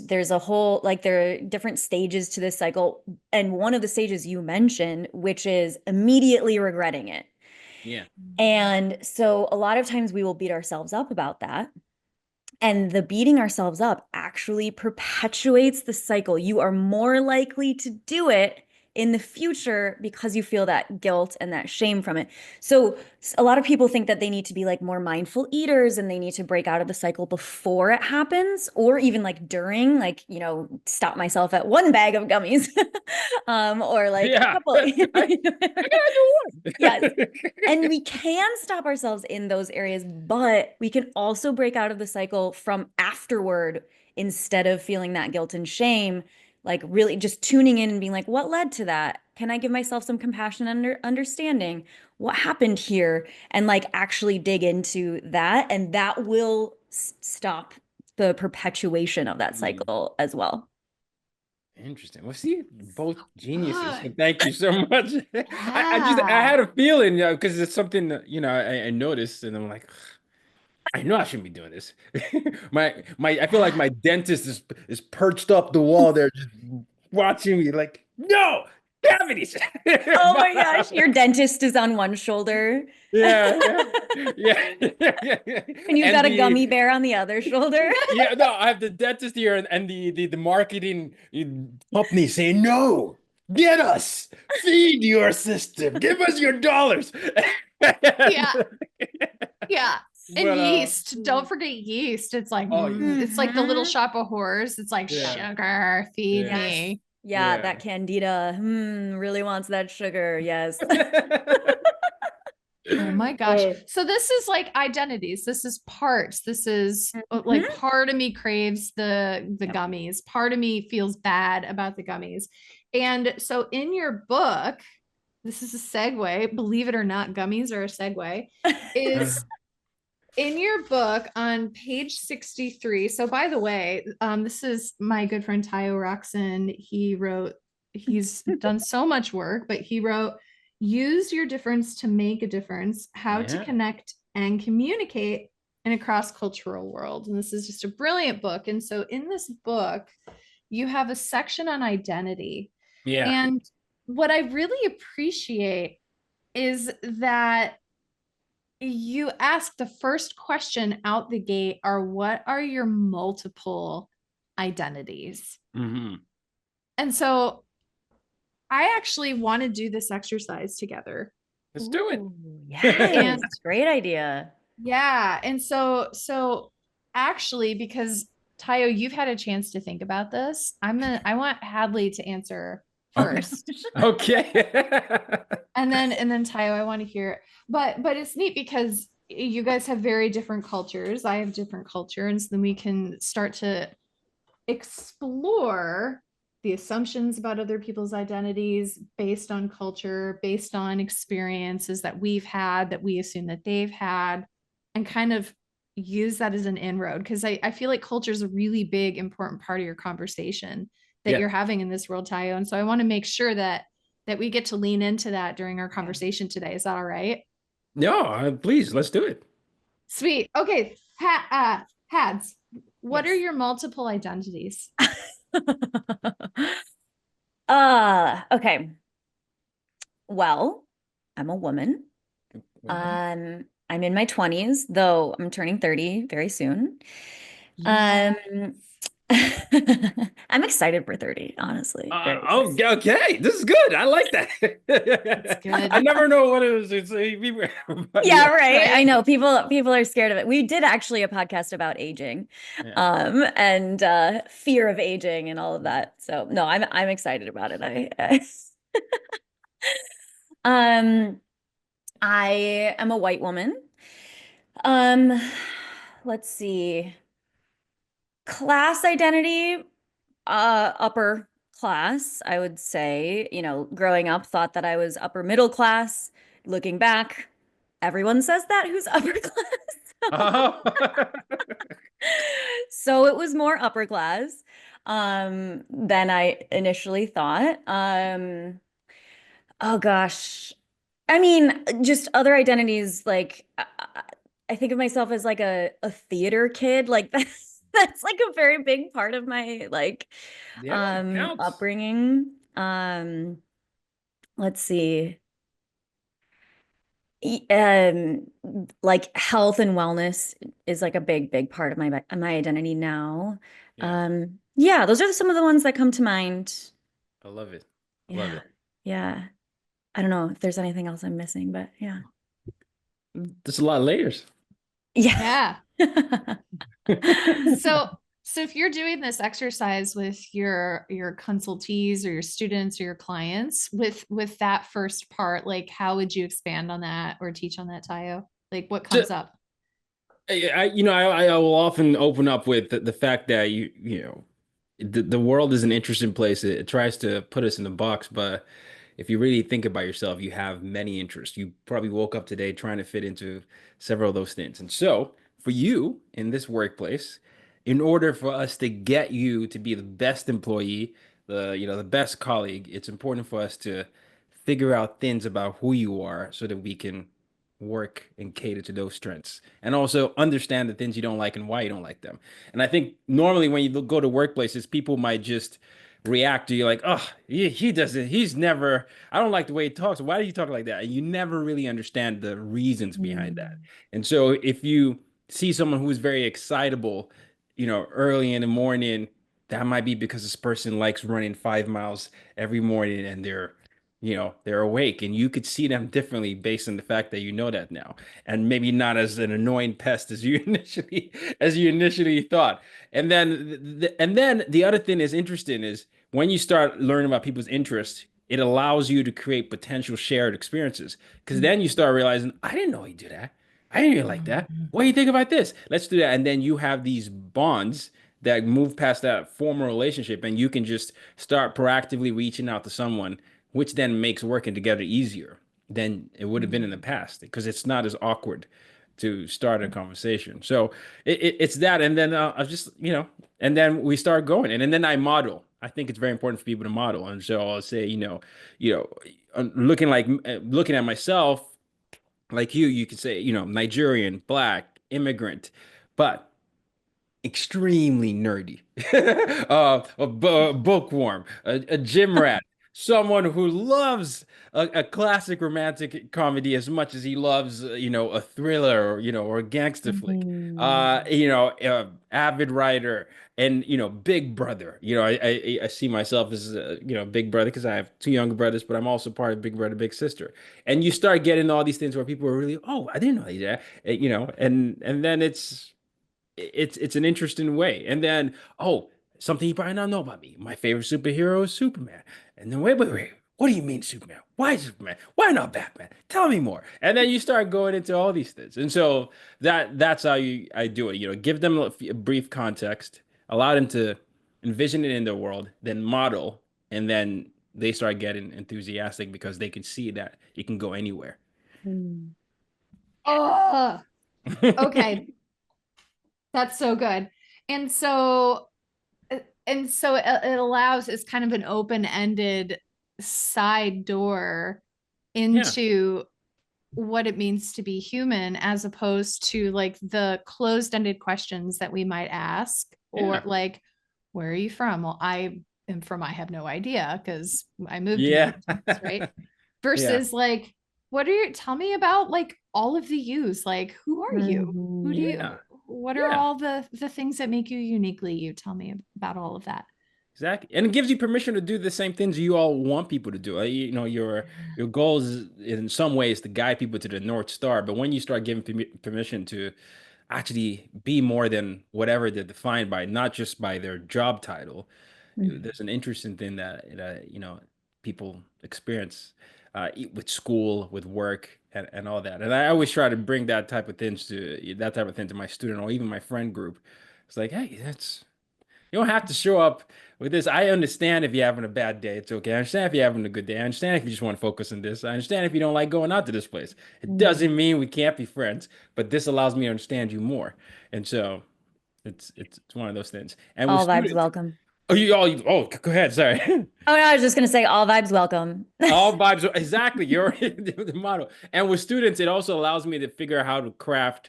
S1: there's a whole, like there are different stages to this cycle. And one of the stages you mentioned, which is immediately regretting it.
S3: Yeah.
S1: And so a lot of times we will beat ourselves up about that. And the beating ourselves up actually perpetuates the cycle. You are more likely to do it in the future because you feel that guilt and that shame from it. So a lot of people think that they need to be like more mindful eaters and they need to break out of the cycle before it happens, or even like during, like, you know, stop myself at one bag of gummies, or like a
S3: Yeah.
S1: couple.
S3: I gotta do
S1: Yes.
S3: one.
S1: And we can stop ourselves in those areas, but we can also break out of the cycle from afterward instead of feeling that guilt and shame, like really just tuning in and being like, what led to that? Can I give myself some compassion and understanding? What happened here? And like actually dig into that. And that will stop the perpetuation of that
S3: Mm,
S1: cycle as well.
S3: interesting. Well, see, both geniuses.
S2: Fun.
S3: Thank you so much. I
S2: Yeah.
S3: had a feeling, because it's something that, I noticed, and I'm like, I know I shouldn't be doing this. I feel like
S2: Yeah.
S3: my dentist is perched up the wall there, just watching me, like, no, cavities.
S1: Oh my gosh, your dentist is on one shoulder.
S3: Yeah, yeah, yeah.
S1: And you've
S3: And
S1: got a
S3: the
S1: gummy bear on the other shoulder.
S3: Yeah, no, I have the dentist here, and the marketing company saying, no, get us, feed your system, give us your dollars.
S2: Yeah. Yeah. And
S3: But
S2: yeast. Don't forget yeast. It's like
S3: oh yeah,
S2: it's like the little
S1: Hmm.
S2: shop of horrors. It's like
S1: Yeah.
S3: yeah,
S2: sugar, feed
S3: yeah,
S1: Yes.
S2: me.
S1: Yeah,
S3: yeah.
S1: that candida, really wants that sugar. Yes.
S2: Oh my gosh.
S3: Uh,
S2: So this is like identities. This is parts. This is like
S1: Mhm.
S2: part of me craves the
S1: Yep.
S2: gummies. Part of me feels bad about the gummies. And so in your book, this is a segue, believe it or not, gummies are a segue, is in your book on page 63. So by the way, this is my good friend Tayo Rockson. He's done so much work, but he wrote, use your difference to make a difference, how to
S3: yeah,
S2: connect and communicate in a cross-cultural world. And this is just a brilliant book. And so in this book, you have a section on identity.
S3: yeah.
S2: And what I really appreciate is that you ask the first question out the gate are what are your multiple identities?
S3: Hmm.
S2: And so I actually want to do this exercise together.
S3: Let's do it.
S1: Ooh, yes.
S2: And
S1: Great idea.
S2: yeah, and so actually because Tayo, you've had a chance to think about this. I want Hadley to answer
S3: Okay.
S2: first.
S3: Okay.
S2: And then Tayo, I want to hear it. But it's neat because you guys have very different cultures. I have different culture, and so then we can start to explore the assumptions about other people's identities based on culture, based on experiences that we've had that we assume that they've had, and kind of use that as an inroad. Because I feel like culture is a really big, important part of your conversation that
S3: Yeah.
S2: you're having in this world, Tayo. And so I want to make sure that we get to lean into that during our conversation today. Is that all right?
S3: No, please, let's do it.
S2: Sweet. Okay. Hads, what are
S1: Yes.
S2: your multiple identities?
S1: Okay. Well, I'm a woman.
S3: Mhm.
S1: I'm in my 20s, though I'm turning 30 very soon.
S2: Yeah.
S1: Um, I'm excited for 30, honestly. Very
S3: Oh,
S1: excited.
S3: okay. This is good. I like
S2: That's
S3: that. I
S2: good.
S3: never know what it is. But
S1: Yeah,
S3: yeah.
S1: right. I
S2: Right?
S1: know people are scared of it. We did actually a podcast about aging,
S3: Yeah.
S1: and fear of aging and all of that. So no, I'm excited about it. Um, I am a white woman. Um, let's see. Class identity, upper class, I would say. You know, growing up, thought that I was upper middle class. Looking back, everyone says that who's upper class.
S3: Oh.
S1: So it was more upper class than I initially thought. Oh gosh. I mean, just other identities like I think of myself as like a theater kid. Like that's like a very big part of my like
S3: Yeah, it counts.
S1: upbringing. Let's see. Like health and wellness is like a big part of my identity now.
S3: Yeah,
S1: Yeah, those are some of the ones that come to mind.
S3: I love it. I love
S1: Yeah.
S3: it.
S1: Yeah. I don't know if there's anything else I'm missing, but yeah.
S3: There's a lot of layers.
S1: Yeah.
S2: Yeah. So, so if you're doing this exercise with your consultees or your students or your clients with that first part, like how would you expand on that or teach on that, Tayo? Like what
S3: So,
S2: comes up?
S3: I will often open up with the fact that the world is an interesting place. It tries to put us in a box, but if you really think about yourself, you have many interests. You probably woke up today trying to fit into several of those things. And so, for you in this workplace, in order for us to get you to be the best employee, the best colleague, it's important for us to figure out things about who you are so that we can work and cater to those strengths and also understand the things you don't like and why you don't like them. And I think normally when you go to workplaces, people might just react to you like, oh, he doesn't, he's never, I don't like the way he talks. Why do you talk like that? And you never really understand the reasons behind that.
S1: Mm.
S3: And so if you see someone who is very excitable, early in the morning, that might be because this person likes running 5 miles every morning and they're awake and you could see them differently based on the fact that you know that now and maybe not as an annoying pest as you initially thought. And then the other thing is interesting is when you start learning about people's interests, it allows you to create potential shared experiences because then you start realizing, I didn't know he'd do that. I didn't even like that.
S1: Mhm.
S3: What do you think about this? Let's do that. And then you have these bonds that move past that formal relationship and you can just start proactively reaching out to someone, which then makes working together easier than it would have been in the
S1: Mm.
S3: past because it's not as awkward to start a conversation. So it's that, and then I just and then we start going, and then I model. I think it's very important for people to model, and so I'll say, looking at myself like you could say, Nigerian, black, immigrant, but extremely nerdy, a bookworm, a gym rat, someone who loves a classic romantic comedy as much as he loves, a thriller or a gangster flick.
S1: Mhm.
S3: Avid writer and Big Brother. I see myself as Big Brother because I have two younger brothers, but I'm also part of Big Brother, Big Sister. And you start getting all these things where people are really, oh, I didn't know that, and then it's an interesting way. And then, oh, something you probably don't know about me. My favorite superhero is Superman. And then wait. What do you mean Superman? Why Superman? Why not Batman? Tell me more. And then you start going into all these things. And so that's how I do it. Give them a brief context, allow them to envision it in their world, then model, and then they start getting enthusiastic because they can see that it can go anywhere.
S1: Mm.
S2: Oh, okay. That's so good. And so it allows it's kind of an open-ended side door
S3: Yeah.
S2: into what it means to be human as opposed to like the closed-ended questions that we might ask or
S3: Yeah.
S2: like where are you from? Well, I am from I have no idea because I moved
S3: Yeah.
S2: many times, right?
S3: Yeah.
S2: Versus like what are you tell me about like all of the yous, like who are you? Who do
S1: Mhm.
S2: you
S3: Yeah.
S2: what are
S3: Yeah.
S2: all the things that make you uniquely you? Tell me about all of that.
S3: Exactly. And it gives you permission to do the same things you all want people to do. Your goal is in some ways to guide people to the North Star, but when you start giving permission to actually be more than whatever they're defined by, not just by their job title,
S1: Mhm.
S3: there's an interesting thing that people experience with school, with work, and all that. And I always try to bring that type of thing to my student or even my friend group. It's like, hey, that's you don't have to show up with this. I understand if you're having a bad day. It's okay. I understand if you're having a good day. I understand if you just want to focus on this. I understand if you don't like going out to this place. It
S1: Mhm.
S3: doesn't mean we can't be friends, but this allows me to understand you more. And so it's one of those things. And with
S1: All vibes
S3: students,
S1: welcome.
S3: go ahead. Sorry.
S1: Oh no, I was just gonna say all vibes welcome.
S3: All vibes exactly. You're the model. And with students, it also allows me to figure out how to craft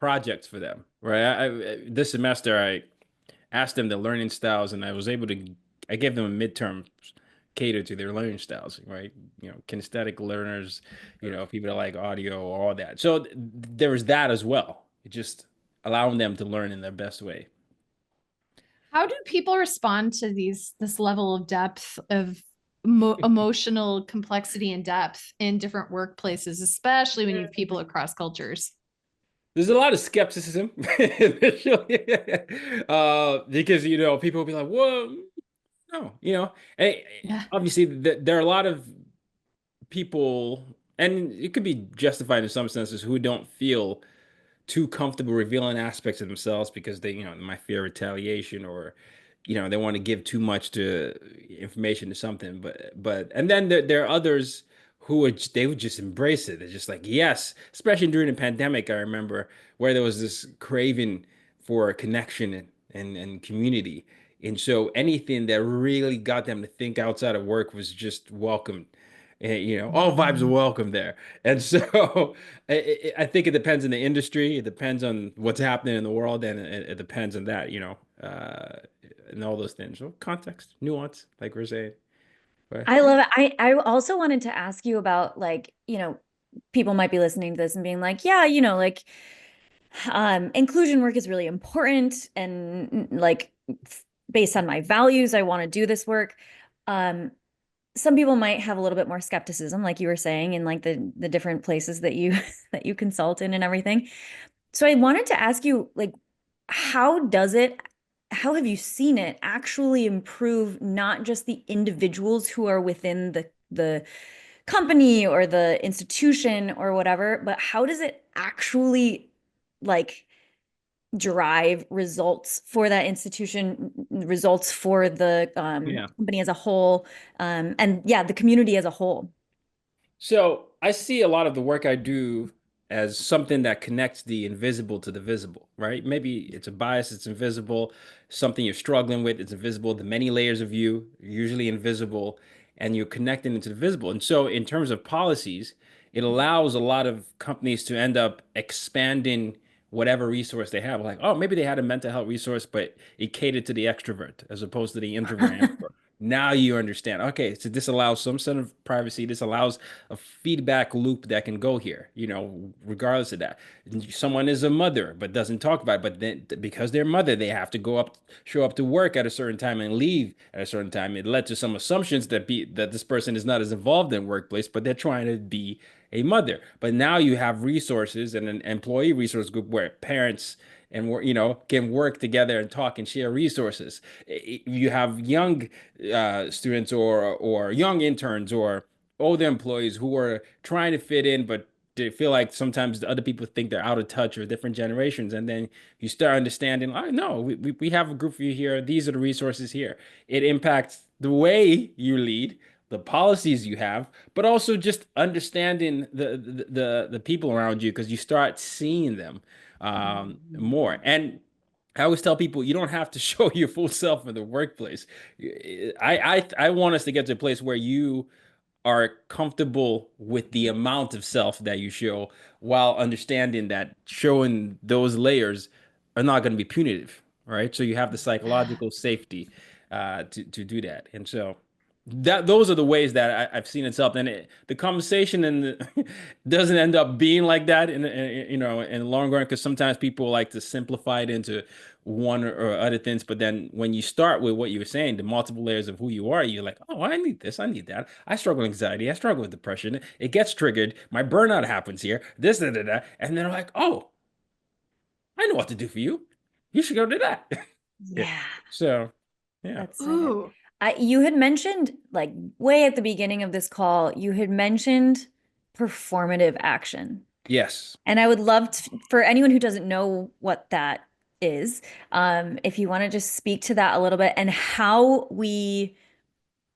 S3: projects for them, right? This semester I asked them the learning styles, and I gave them a midterm cater to their learning styles, right? Kinesthetic learners, people that like audio, all that. So there was that as well. It just allowing them to learn in their best way.
S2: How do people respond to this level of depth of emotional complexity and depth in different workplaces, especially when you have people across cultures?
S3: There's a lot of skepticism initially, because people will be like, "Whoa, no," and
S2: Yeah.
S3: obviously there are a lot of people, and it could be justified in some senses, who don't feel too comfortable revealing aspects of themselves because they might fear retaliation, or they want to give too much to information to something. But and then there are others who they would just embrace it. They're just like, yes, especially during the pandemic. I remember where there was this craving for connection and community. And so anything that really got them to think outside of work was just welcomed. And, all vibes are
S2: Mhm.
S3: welcome there. And so I think it depends on the industry. It depends on what's happening in the world, and it depends on that, and all those things. So context, nuance, like we're saying. But
S1: I
S3: yeah,
S1: love it. I also wanted to ask you about, like, people might be listening to this and being like, yeah, like, inclusion work is really important, and like, based on my values, I want to do this work. Um, some people might have a little bit more skepticism, like you were saying, in like the different places that you that you consult in and everything. So I wanted to ask you, like, how does it, how have you seen it actually improve not just the individuals who are within the company or the institution or whatever, but how does it actually, like, drive results for that institution, results for the
S3: yeah.
S1: company as a whole, and yeah, the community as a whole.
S3: So I see a lot of the work I do as something that connects the invisible to the visible, right? Maybe it's a bias, it's invisible, something you're struggling with, it's invisible. The many layers of you, usually invisible, and you're connecting into the visible. And so, in terms of policies, it allows a lot of companies to end up expanding whatever resource they have. Like, oh, maybe they had a mental health resource, but it catered to the extrovert as opposed to the introvert. Now you understand. Okay, so this allows some sort of privacy. This allows a feedback loop that can go here, regardless of that. Someone is a mother but doesn't talk about it, but then because they're mother, they have to show up to work at a certain time and leave at a certain time. It led to some assumptions that this person is not as involved in workplace, but they're trying to be a mother. But now you have resources and an employee resource group where parents and can work together and talk and share resources. You have young students, or young interns, or older employees who are trying to fit in, but they feel like sometimes the other people think they're out of touch, or different generations. And then you start understanding, oh, no, we have a group for you here. These are the resources here. It impacts the way you lead, the policies you have, but also just understanding the people around you, because you start seeing them more. And I always tell people you don't have to show your full self in the workplace. I want us to get to a place where you are comfortable with the amount of self that you show, while understanding that showing those layers are not going to be punitive, right? So you have the
S2: Yeah.
S3: psychological safety to do that. And so those are the ways that I've seen itself. And the conversation doesn't end up being like that in the long run, because sometimes people like to simplify it into one or other things. But then when you start with what you were saying, the multiple layers of who you are, you're like, oh, I need this, I need that. I struggle with anxiety, I struggle with depression. It gets triggered. My burnout happens here. This, da, da, da. And they're like, oh, I know what to do for you. You should go do that. Yeah.
S1: Yeah,
S3: So, yeah.
S1: that's so good.
S2: Ooh.
S1: You had mentioned, like, way at the beginning of this call, you had mentioned performative action.
S3: Yes.
S1: And I would love for anyone who doesn't know what that is, if you want to just speak to that a little bit, and how we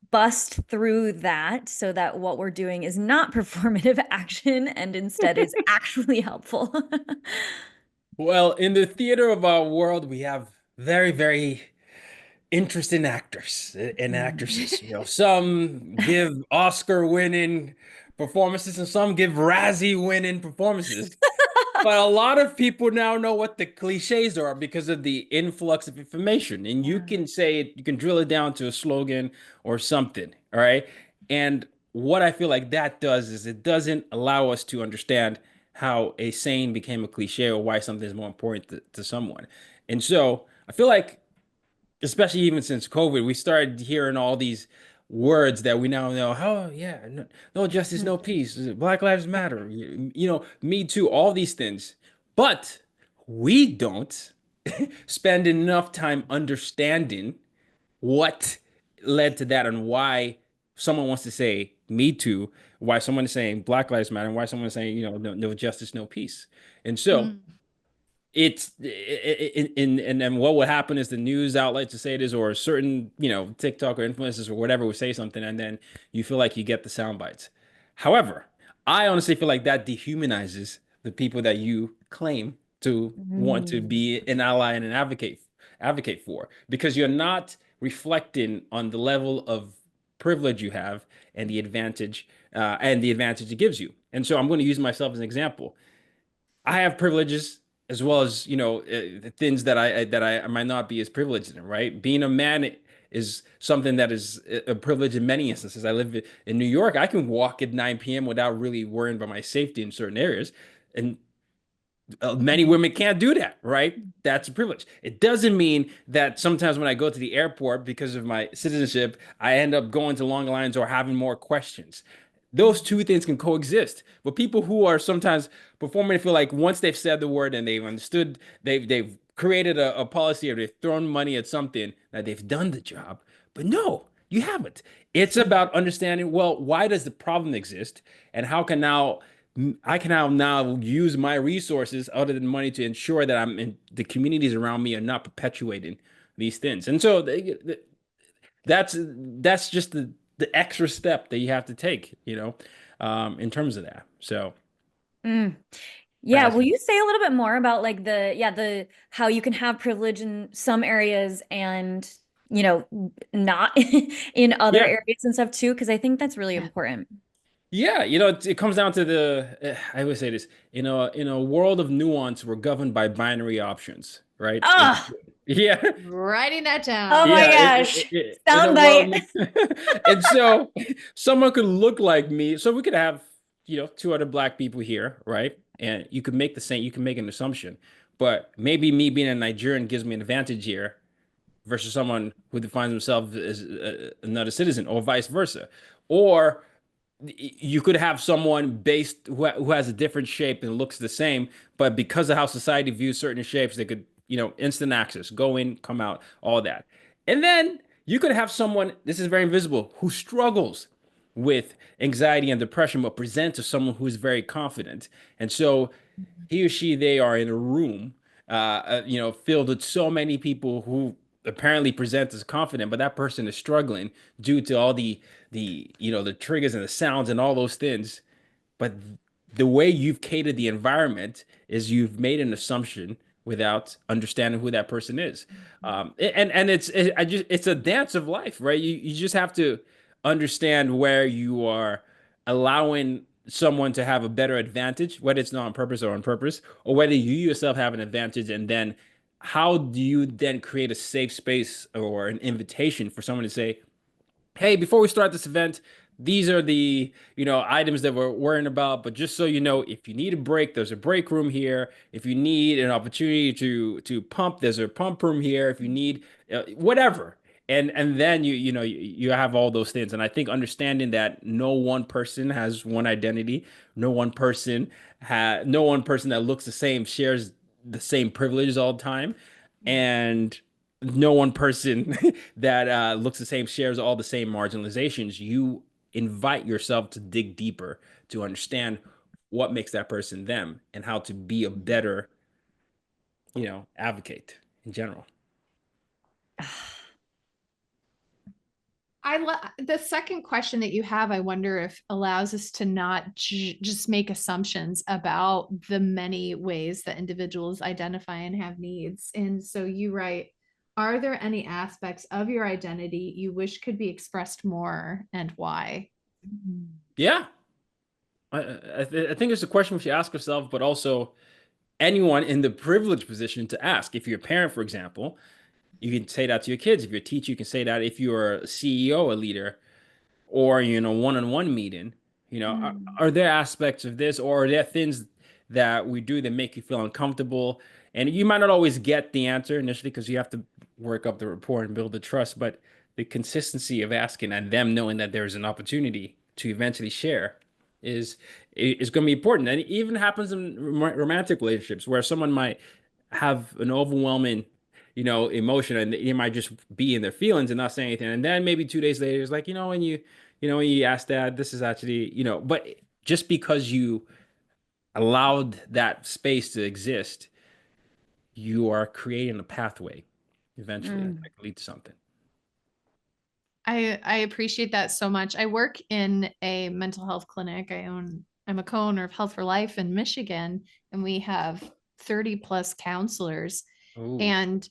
S1: bust through that so that what we're doing is not performative action and instead is actually helpful.
S3: Well, in the theater of our world, we have very, very interesting actors and actresses. Some give Oscar winning performances, and some give Razzie winning performances. But a lot of people now know what the cliches are because of the influx of information. And you
S1: Yeah.
S3: can say it, you can drill it down to a slogan or something. All right. And what I feel like that does is it doesn't allow us to understand how a saying became a cliche or why something is more important to someone. And so I feel like especially even since COVID, we started hearing all these words that we now know. Oh, yeah, no, no justice,
S1: Mhm.
S3: no peace. Black Lives Matter. You know, Me Too. All these things, but we don't spend enough time understanding what led to that and why someone wants to say Me Too, why someone is saying Black Lives Matter, and why someone is saying no justice, no peace. And so
S2: Mm.
S3: it's and then what would happen is the news outlets to say this or a certain TikTok or influencers or whatever would say something and then you feel like you get the sound bites. However, I honestly feel like that dehumanizes the people that you claim to want to
S1: Mm.
S3: be an ally and an advocate for because you're not reflecting on the level of privilege you have and the advantage it gives you. And so I'm going to use myself as an example. I have privileges as well as the things that I might not be as privileged in, right? Being a man is something that is a privilege in many instances. I live in New York. I can walk at 9 p.m. without really worrying about my safety in certain areas, and many
S1: Mhm.
S3: women can't do that, right? That's a privilege. It doesn't mean that sometimes when I go to the airport because of my citizenship, I end up going to long lines or having more questions. Those two things can coexist. But people who are sometimes performing feel like once they've said the word and they've understood, they've created a policy or they've thrown money at something that they've done the job. But no, you haven't. It's about understanding, well, why does the problem exist and how can now I can now use my resources other than money to ensure that I'm in the communities around me are not perpetuating these things. And so that's just the extra step that you have to take, in terms of that. So
S1: Mm. Yeah,
S3: that's
S1: will you say a little bit more about like the how you can have privilege in some areas and not in other
S3: yeah.
S1: areas and stuff too? Because I think that's really important.
S3: Yeah, it comes down to I would say this, in a world of nuance, we're governed by binary options, right?
S1: Oh,
S3: Yeah.
S2: Writing that
S1: oh
S2: down.
S1: my
S3: Yeah,
S1: gosh.
S3: in a
S1: Soundbite.
S3: world, and so someone could look like me. So we could have, two other black people here, right? And you could make the same, you can make an assumption, but maybe me being a Nigerian gives me an advantage here versus someone who defines himself as another citizen, or vice versa. Or you could have someone based who has a different shape and looks the same, but because of how society views certain shapes, they could, instant access, go in, come out, all that. And then you could have someone, this is very invisible, who struggles with anxiety and depression, but presents as someone who is very confident. And so he or she, they are in a room, filled with so many people who apparently present as confident, but that person is struggling due to all the triggers and the sounds and all those things. But the way you've catered the environment is you've made an assumption without understanding who that person is. And it's a dance of life, right? You just have to understand where you are allowing someone to have a better advantage, whether it's not on purpose or on purpose, or whether you yourself have an advantage, and then how do you then create a safe space or an invitation for someone to say, hey, before we start this event, these are the, items that we're worrying about. But just so you know, if you need a break, there's a break room here. If you need an opportunity to pump, there's a pump room here. If you need whatever. And then you have all those things. And I think understanding that no one person has one identity, no one person that looks the same shares the same privileges all the time. And no one person that looks the same shares all the same marginalizations. You invite yourself to dig deeper to understand what makes that person them and how to be a better, advocate in general.
S2: The second question that you have, I wonder if allows us to not just make assumptions about the many ways that individuals identify and have needs. And so you write, are there any aspects of your identity you wish could be expressed more and why?
S3: Yeah, I think it's a question we should ask ourselves, but also anyone in the privileged position to ask. If you're a parent, for example, you can say that to your kids. If you're a teacher, you can say that. If you're a CEO, a leader, or one-on-one meeting,
S1: Mm.
S3: are there aspects of this, or are there things that we do that make you feel uncomfortable? And you might not always get the answer initially because you have to work up the rapport and build the trust, but the consistency of asking and them knowing that there's an opportunity to eventually share is is going to be important. And it even happens in romantic relationships where someone might have an overwhelming emotion, and they might just be in their feelings and not say anything. And then maybe 2 days later, it's like, when you ask that, this is actually, but just because you allowed that space to exist, you are creating a pathway eventually that
S1: Mm.
S3: could lead to something.
S2: I appreciate that so much. I work in a mental health clinic. I'm a co-owner of Health for Life in Michigan, and we have 30 plus counselors.
S3: Oh,
S2: And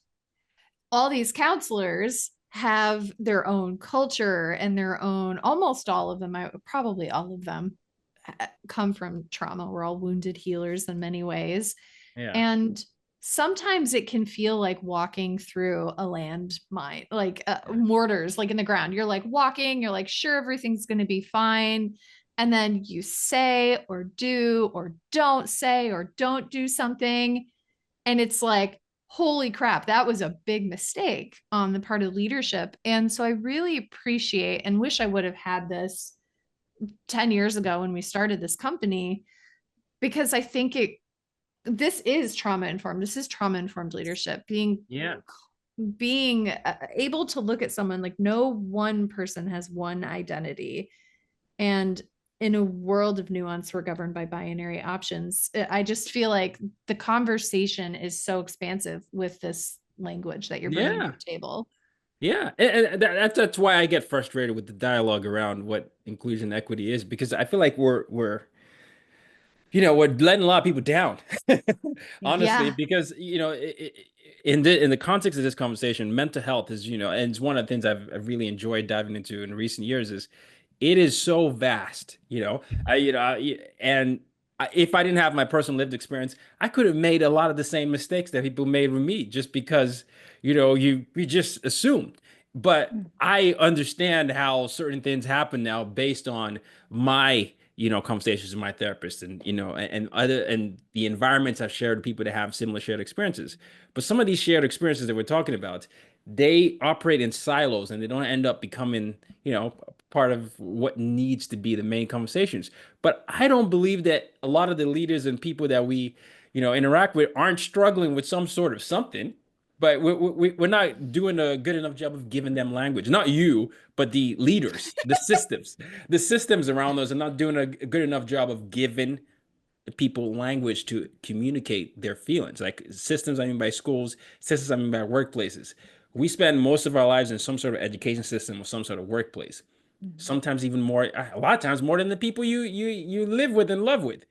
S2: all these counselors have their own culture and their own, almost all of them, probably all of them come from trauma. We're all wounded healers in many ways.
S3: yeah.
S2: And sometimes it can feel like walking through a landmine, like
S3: Yeah.
S2: mortars, like in the ground. You're like walking, you're like, sure, everything's going to be fine. And then you say or do or don't say or don't do something. And it's like, holy crap, that was a big mistake on the part of leadership. And so I really appreciate and wish I would have had this 10 years ago when we started this company, because I think this is trauma informed. This is trauma informed leadership,
S3: Yeah.
S2: being able to look at someone like no one person has one identity. And in a world of nuance, we're governed by binary options. I just feel like the conversation is so expansive with this language that you're bringing to
S3: Yeah.
S2: the table.
S3: Yeah, and that's why I get frustrated with the dialogue around what inclusion and equity is, because I feel like we're letting a lot of people down,
S1: Yeah.
S3: honestly,
S2: Yeah.
S3: because in the context of this conversation, mental health is, and it's one of the things I've really enjoyed diving into in recent years is it is so vast, and if I didn't have my personal lived experience, I could have made a lot of the same mistakes that people made with me just because, we just assumed. But
S1: Mm.
S3: I understand how certain things happen now based on my conversations with my therapist, and and the environments I've shared with people that have similar shared experiences. But some of these shared experiences that we're talking about, they operate in silos and they don't end up becoming part of what needs to be the main conversations. But I don't believe that a lot of the leaders and people that we interact with aren't struggling with some sort of something. But we're not doing a good enough job of giving them language. Not you, but the leaders, the systems around us are not doing a good enough job of giving people language to communicate their feelings. Like systems, I mean by schools, systems, I mean by workplaces. We spend most of our lives in some sort of education system or some sort of workplace.
S1: Mhm.
S3: Sometimes even more, a lot of times more than the people you live with and love with.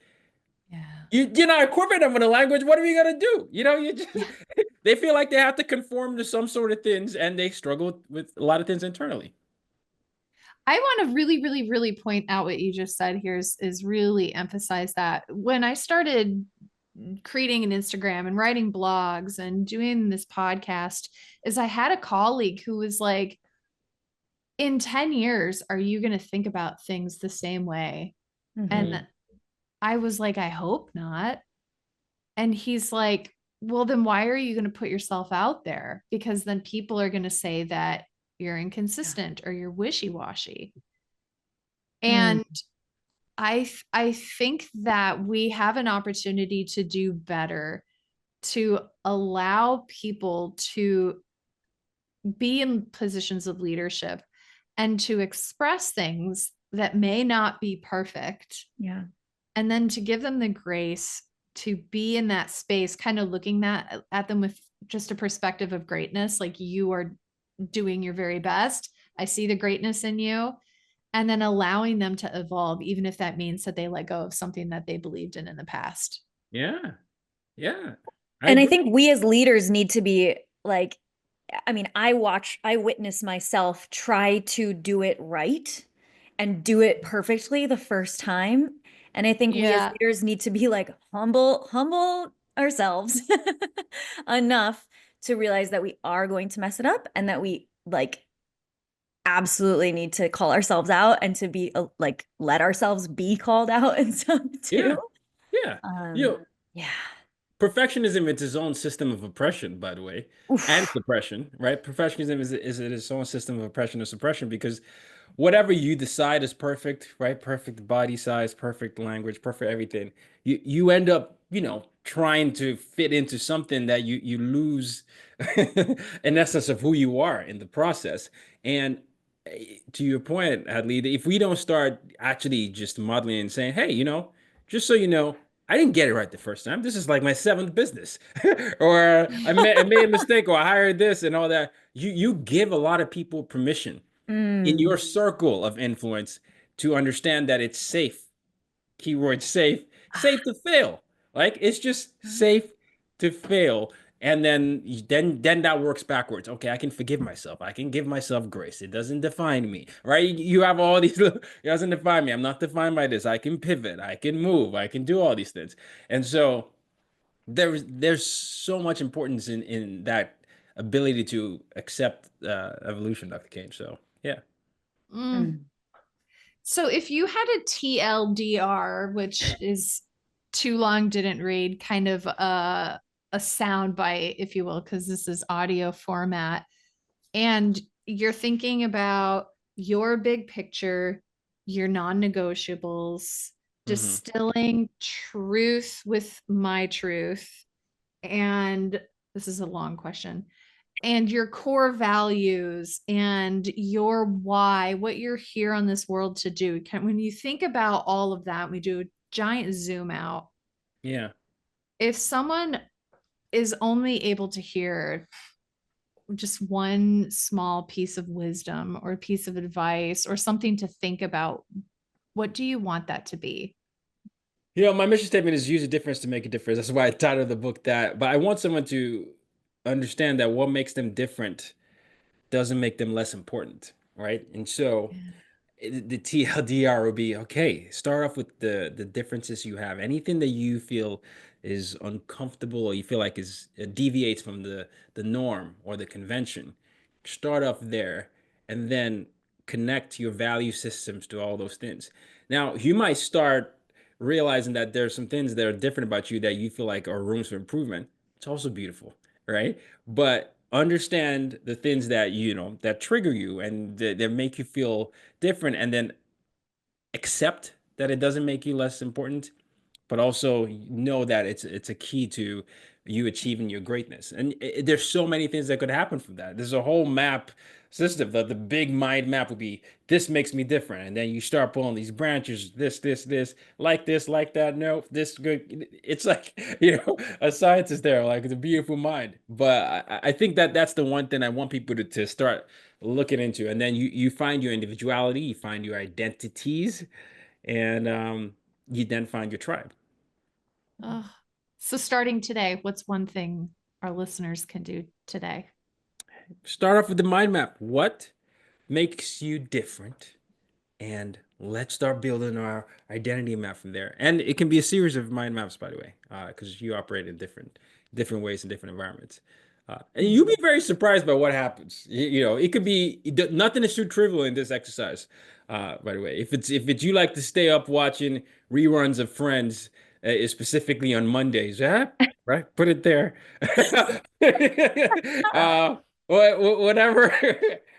S2: Yeah.
S3: You're not equipping them with a language. What are you gonna do? You just they feel like they have to conform to some sort of things, and they struggle with a lot of things internally.
S2: I want to really, really, really point out what you just said here is really emphasize that when I started creating an Instagram and writing blogs and doing this podcast, is I had a colleague who was like, in 10 years, are you going to think about things the same way?
S1: Mhm.
S2: And I was like, I hope not. And he's like, well, then why are you going to put yourself out there? Because then people are going to say that you're
S3: Yeah.
S2: inconsistent or you're wishy-washy.
S1: Mm.
S2: And I think that we have an opportunity to do better, to allow people to be in positions of leadership and to express things that may not be perfect,
S1: Yeah.
S2: and then to give them the grace to be in that space, kind of looking at them with just a perspective of greatness, like you are doing your very best. I see the greatness in you. And then allowing them to evolve, even if that means that they let go of something that they believed in the past.
S3: Yeah. Yeah. I
S1: And I
S3: agree.
S1: think we as leaders need to be like, I mean, I witness myself try to do it right and do it perfectly the first time. And I think we as
S2: Yeah.
S1: leaders need to be like humble ourselves enough to realize that we are going to mess it up and that we like absolutely need to call ourselves out and to be like let ourselves be called out and stuff too.
S3: Yeah. Yeah. You
S1: Um,
S3: know,
S1: yeah.
S3: perfectionism is its own system of oppression, by the way, and
S1: Oof.
S3: suppression, right? Perfectionism is its own system of oppression and suppression because whatever you decide is perfect, right? Perfect body size, perfect language, perfect everything. You end up, trying to fit into something that you lose an essence of who you are in the process. And to your point, Hadley, if we don't start actually just modeling and saying, hey, just so you know, I didn't get it right the first time. This is like my seventh business, or I made a mistake, or I hired this and all that. You give a lot of people permission in
S1: Mm.
S3: your circle of influence to understand that it's safe, keyword safe to fail. Like it's just safe to fail. And then that works backwards. Okay, I can forgive myself. I can give myself grace. It doesn't define me, right? You have all these it doesn't define me. I'm not defined by this. I can pivot. I can move. I can do all these things. And so there's so much importance in that ability to accept evolution, Dr. Kane. So yeah.
S2: Mm.
S1: Mm.
S2: So if you had a TLDR, which is too long, didn't read, kind of a sound bite, if you will, because this is audio format, and you're thinking about your big picture, your non-negotiables,
S3: Hmm.
S2: distilling truth with my truth, and this is a long question, and your core values and your why, what you're here on this world to do. When you think about all of that, we do a giant zoom out.
S3: Yeah.
S2: If someone is only able to hear just one small piece of wisdom or a piece of advice or something to think about, what do you want that to be?
S3: My mission statement is use a difference to make a difference. That's why I titled the book that. But I want someone to understand that what makes them different doesn't make them less important, right? And so the TLDR will be okay. Start off with the differences you have. Anything that you feel is uncomfortable or you feel like is deviates from the norm or the convention. Start off there and then connect your value systems to all those things. Now, you might start realizing that there's some things that are different about you that you feel like are rooms for improvement. It's also beautiful, right? But understand the things that that trigger you and that make you feel different, and then accept that it doesn't make you less important, but also know that it's a key to you achieving your greatness. And there's so many things that could happen from that. There's a whole map system. The big mind map would be this makes me different, and then you start pulling these branches. This, like that. No, this good. It's like a scientist there. Like it's a beautiful mind. But I think that that's the one thing I want people to start looking into, and then you find your individuality, you find your identities, and you then find your tribe.
S2: Ugh. So, starting today, what's one thing our listeners can do today?
S3: Start off with the mind map. What makes you different? And let's start building our identity map from there. And it can be a series of mind maps, by the way, because you operate in different ways in different environments. And you'll be very surprised by what happens. It could be nothing is too trivial in this exercise. By the way, if it's you like to stay up watching reruns of Friends, specifically on Mondays, yeah, right? Put it there. Whatever,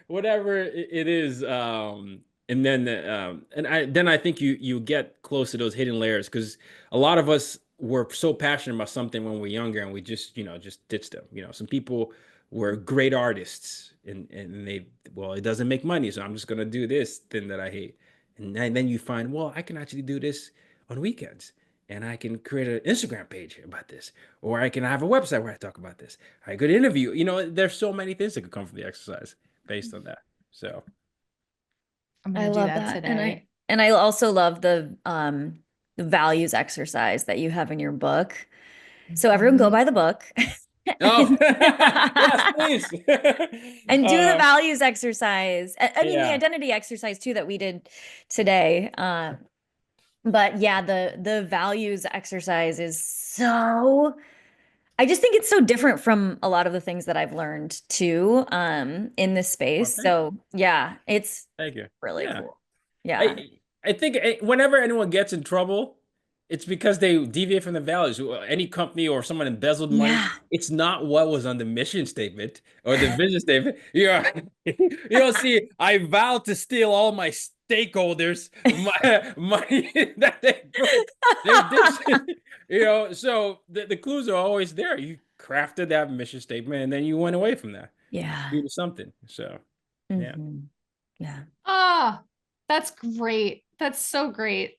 S3: whatever it is. And then I think you get close to those hidden layers because a lot of us were so passionate about something when we were younger and we just ditched them. Some people were great artists and well, it doesn't make money, so I'm just gonna do this thing that I hate. And then you find, well, I can actually do this on weekends. And I can create an Instagram page about this, or I can have a website where I talk about this. I could interview. There's so many things that could come from the exercise based on that. So.
S2: I'm going
S1: I
S2: to do
S1: love
S2: that
S1: that. And
S2: today.
S1: I also love the values exercise that you have in your book. So everyone go
S2: Mhm.
S1: buy the book
S3: Oh,
S1: and,
S3: yes, please.
S1: and do the
S3: Uh,
S1: values exercise. I mean the
S3: yeah,
S1: identity exercise too that we did today. But yeah, the values exercise is so I just think it's so different from a lot of the things that I've learned too, in this
S3: Well,
S1: space.
S3: thank you.
S1: So yeah, it's
S3: Thank you.
S1: really
S3: Yeah.
S1: cool. Yeah.
S3: I think whenever anyone gets in trouble, it's because they deviate from the values. Any company or someone embezzled money,
S1: Yeah.
S3: it's not what was on the mission statement or the vision statement. You don't see, I vow to steal all my stakeholders money that they put. They did, so the clues are always there. You crafted that mission statement and then you went away from that
S1: Yeah.
S3: due to something. So, yeah.
S1: Yeah.
S2: Ah, that's great. That's so great.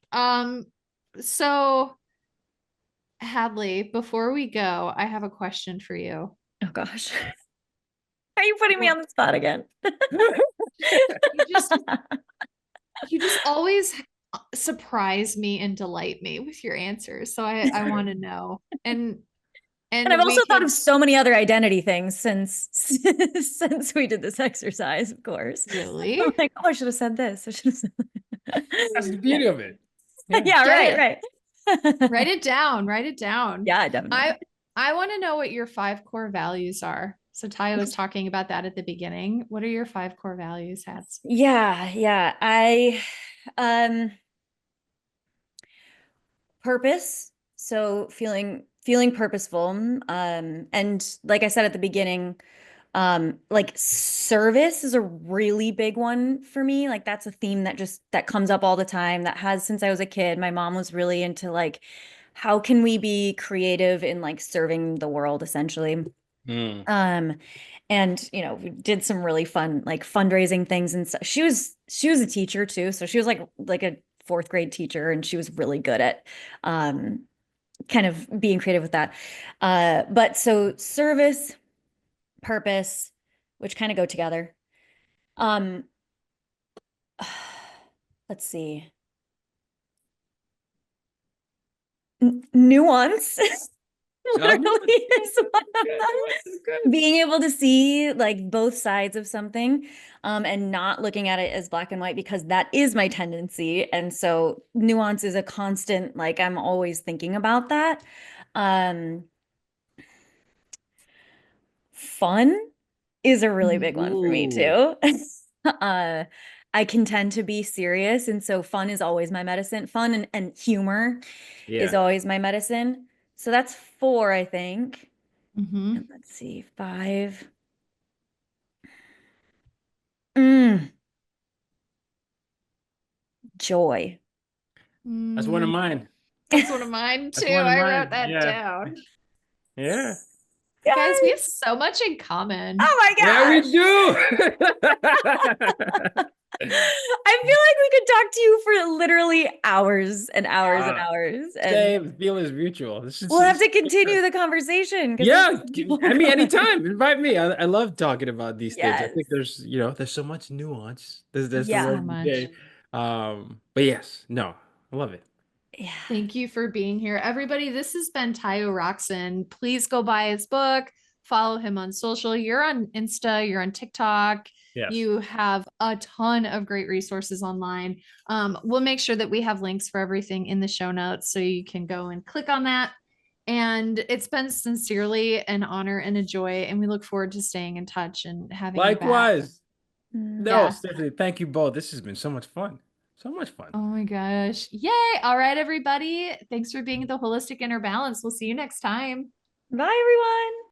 S2: So Hadley, before we go, I have a question for you.
S1: Oh gosh. Are you putting me on the spot again?
S2: You just you just always surprise me and delight me with your answers. So I want to know.
S1: And I've
S2: And we
S1: also thought
S2: could
S1: of so many other identity things since since we did this exercise, of course. I'm
S2: really
S1: like, oh, I should have said this. I should have said
S3: That's the
S1: Yeah.
S3: beauty of it. Yeah.
S1: Yeah,
S2: get
S1: right,
S2: it.
S1: right.
S2: Write it down. Write it down.
S1: Yeah, definitely.
S2: I want to know what your 5 core values are. So Taya was talking about that at the beginning. What are your 5 core values, Hats?
S1: Yeah, yeah. Um purpose. So feeling purposeful. And like I said at the beginning, like service is a really big one for me. Like that's a theme that comes up all the time, that has since I was a kid. My mom was really into like how can we be creative in like serving the world essentially.
S3: Mm.
S1: Um and we did some really fun like fundraising things and stuff. She was a teacher too, so she was like a fourth grade teacher, and she was really good at um kind of being creative with that. But so service, purpose, which kind of go together. Um, let's see. Nuance
S3: Oh, no,
S1: literally is one of
S3: good.
S1: them.
S3: Good.
S1: Being able to see like both sides of something, and not looking at it as black and white, because that is my tendency. And so nuance is a constant, like I'm always thinking about that. Um, Fun is a really big one for me
S3: Ooh.
S1: too. Uh, I can tend to be serious, and so fun is always my medicine. Fun and humor is
S3: Yeah.
S1: always my medicine. So that's 4, I think.
S2: Mm-hmm.
S1: And let's see, 5. Mm, joy.
S3: That's one of
S2: Mm,
S3: mine.
S2: that's one of mine too.
S3: That's one of
S2: I wrote
S3: mine.
S2: that
S3: Yeah.
S2: down.
S3: Yeah.
S2: Guys, we
S1: Guys,
S2: have so much in common.
S1: oh my
S3: Yeah, we
S1: gosh.
S3: do.
S1: I feel like we could talk to you for literally hours and hours and
S3: Uh,
S1: hours, and
S3: Same feeling is mutual.
S1: we'll have to continue the conversation because there's
S3: Yeah,
S1: more
S3: I mean,
S1: going on.
S3: anytime. Invite me. I love talking about these things. I
S1: Yes.
S3: think there's so much nuance. There's the
S2: So
S1: Yeah.
S3: word you
S2: much.
S3: say. But yes, no, I love it.
S1: Yeah.
S2: Thank you for being here. Everybody, this has been Tayo Rockson. Please go buy his book, follow him on social. You're on Insta, you're on TikTok.
S3: Yes.
S2: You have a ton of great resources online. We'll make sure that we have links for everything in the show notes so you can go and click on that. And it's been sincerely an honor and a joy. And we look forward to staying in touch and having you back.
S3: Likewise. No,
S2: Yeah.
S3: Stephanie, thank you both. This has been so much fun. So much fun.
S2: Oh my gosh. Yay. All right, everybody. Thanks for being the holistic inner balance. We'll see you next time.
S1: Bye, everyone.